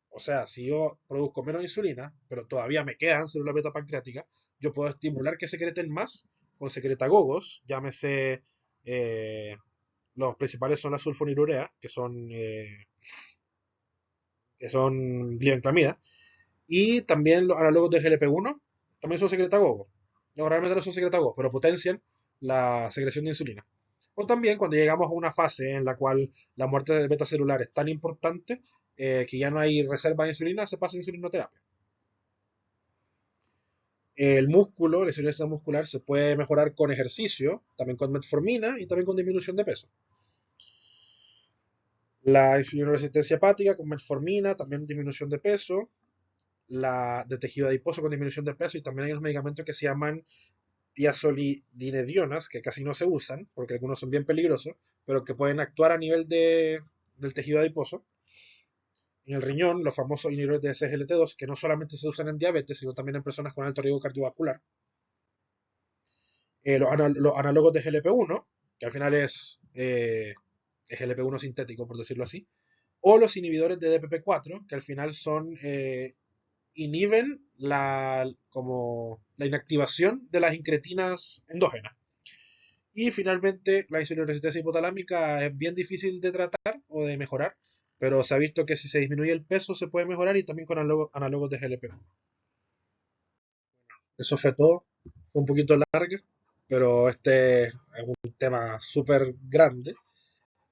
o sea, si yo produzco menos insulina, pero todavía me quedan células beta pancreáticas, yo puedo estimular que secreten más con secretagogos, llámese eh, los principales son la sulfonilurea, que son glibenclamida, y también los análogos de GLP-1 también son secretagogos. No, realmente no son secretagogos, pero potencian la secreción de insulina. O también cuando llegamos a una fase en la cual la muerte del beta celular es tan importante que ya no hay reserva de insulina, se pasa a insulinoterapia. El músculo, la insulina muscular, se puede mejorar con ejercicio, también con metformina y también con disminución de peso. La insulinoresistencia hepática con metformina, también disminución de peso. La de tejido adiposo con disminución de peso, y también hay unos medicamentos que se llaman tiazolidinedionas, que casi no se usan, porque algunos son bien peligrosos, pero que pueden actuar a nivel del tejido adiposo. En el riñón, los famosos inhibidores de SGLT2, que no solamente se usan en diabetes, sino también en personas con alto riesgo cardiovascular. Los análogos de GLP-1, que al final es GLP-1 sintético, por decirlo así, o los inhibidores de DPP4, que al final inhiben como la inactivación de las incretinas endógenas. Y finalmente, la insulinoresistencia hipotalámica es bien difícil de tratar o de mejorar, pero se ha visto que si se disminuye el peso se puede mejorar, y también con análogos de GLP-1. Eso fue todo. Fue un poquito largo, pero este es un tema súper grande.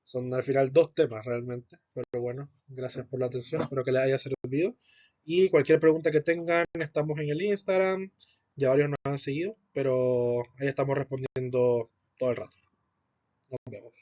Son al final dos temas realmente. Pero bueno, gracias por la atención. Espero que les haya servido. Y cualquier pregunta que tengan, estamos en el Instagram. Ya varios nos han seguido, pero ahí estamos respondiendo todo el rato. Nos vemos.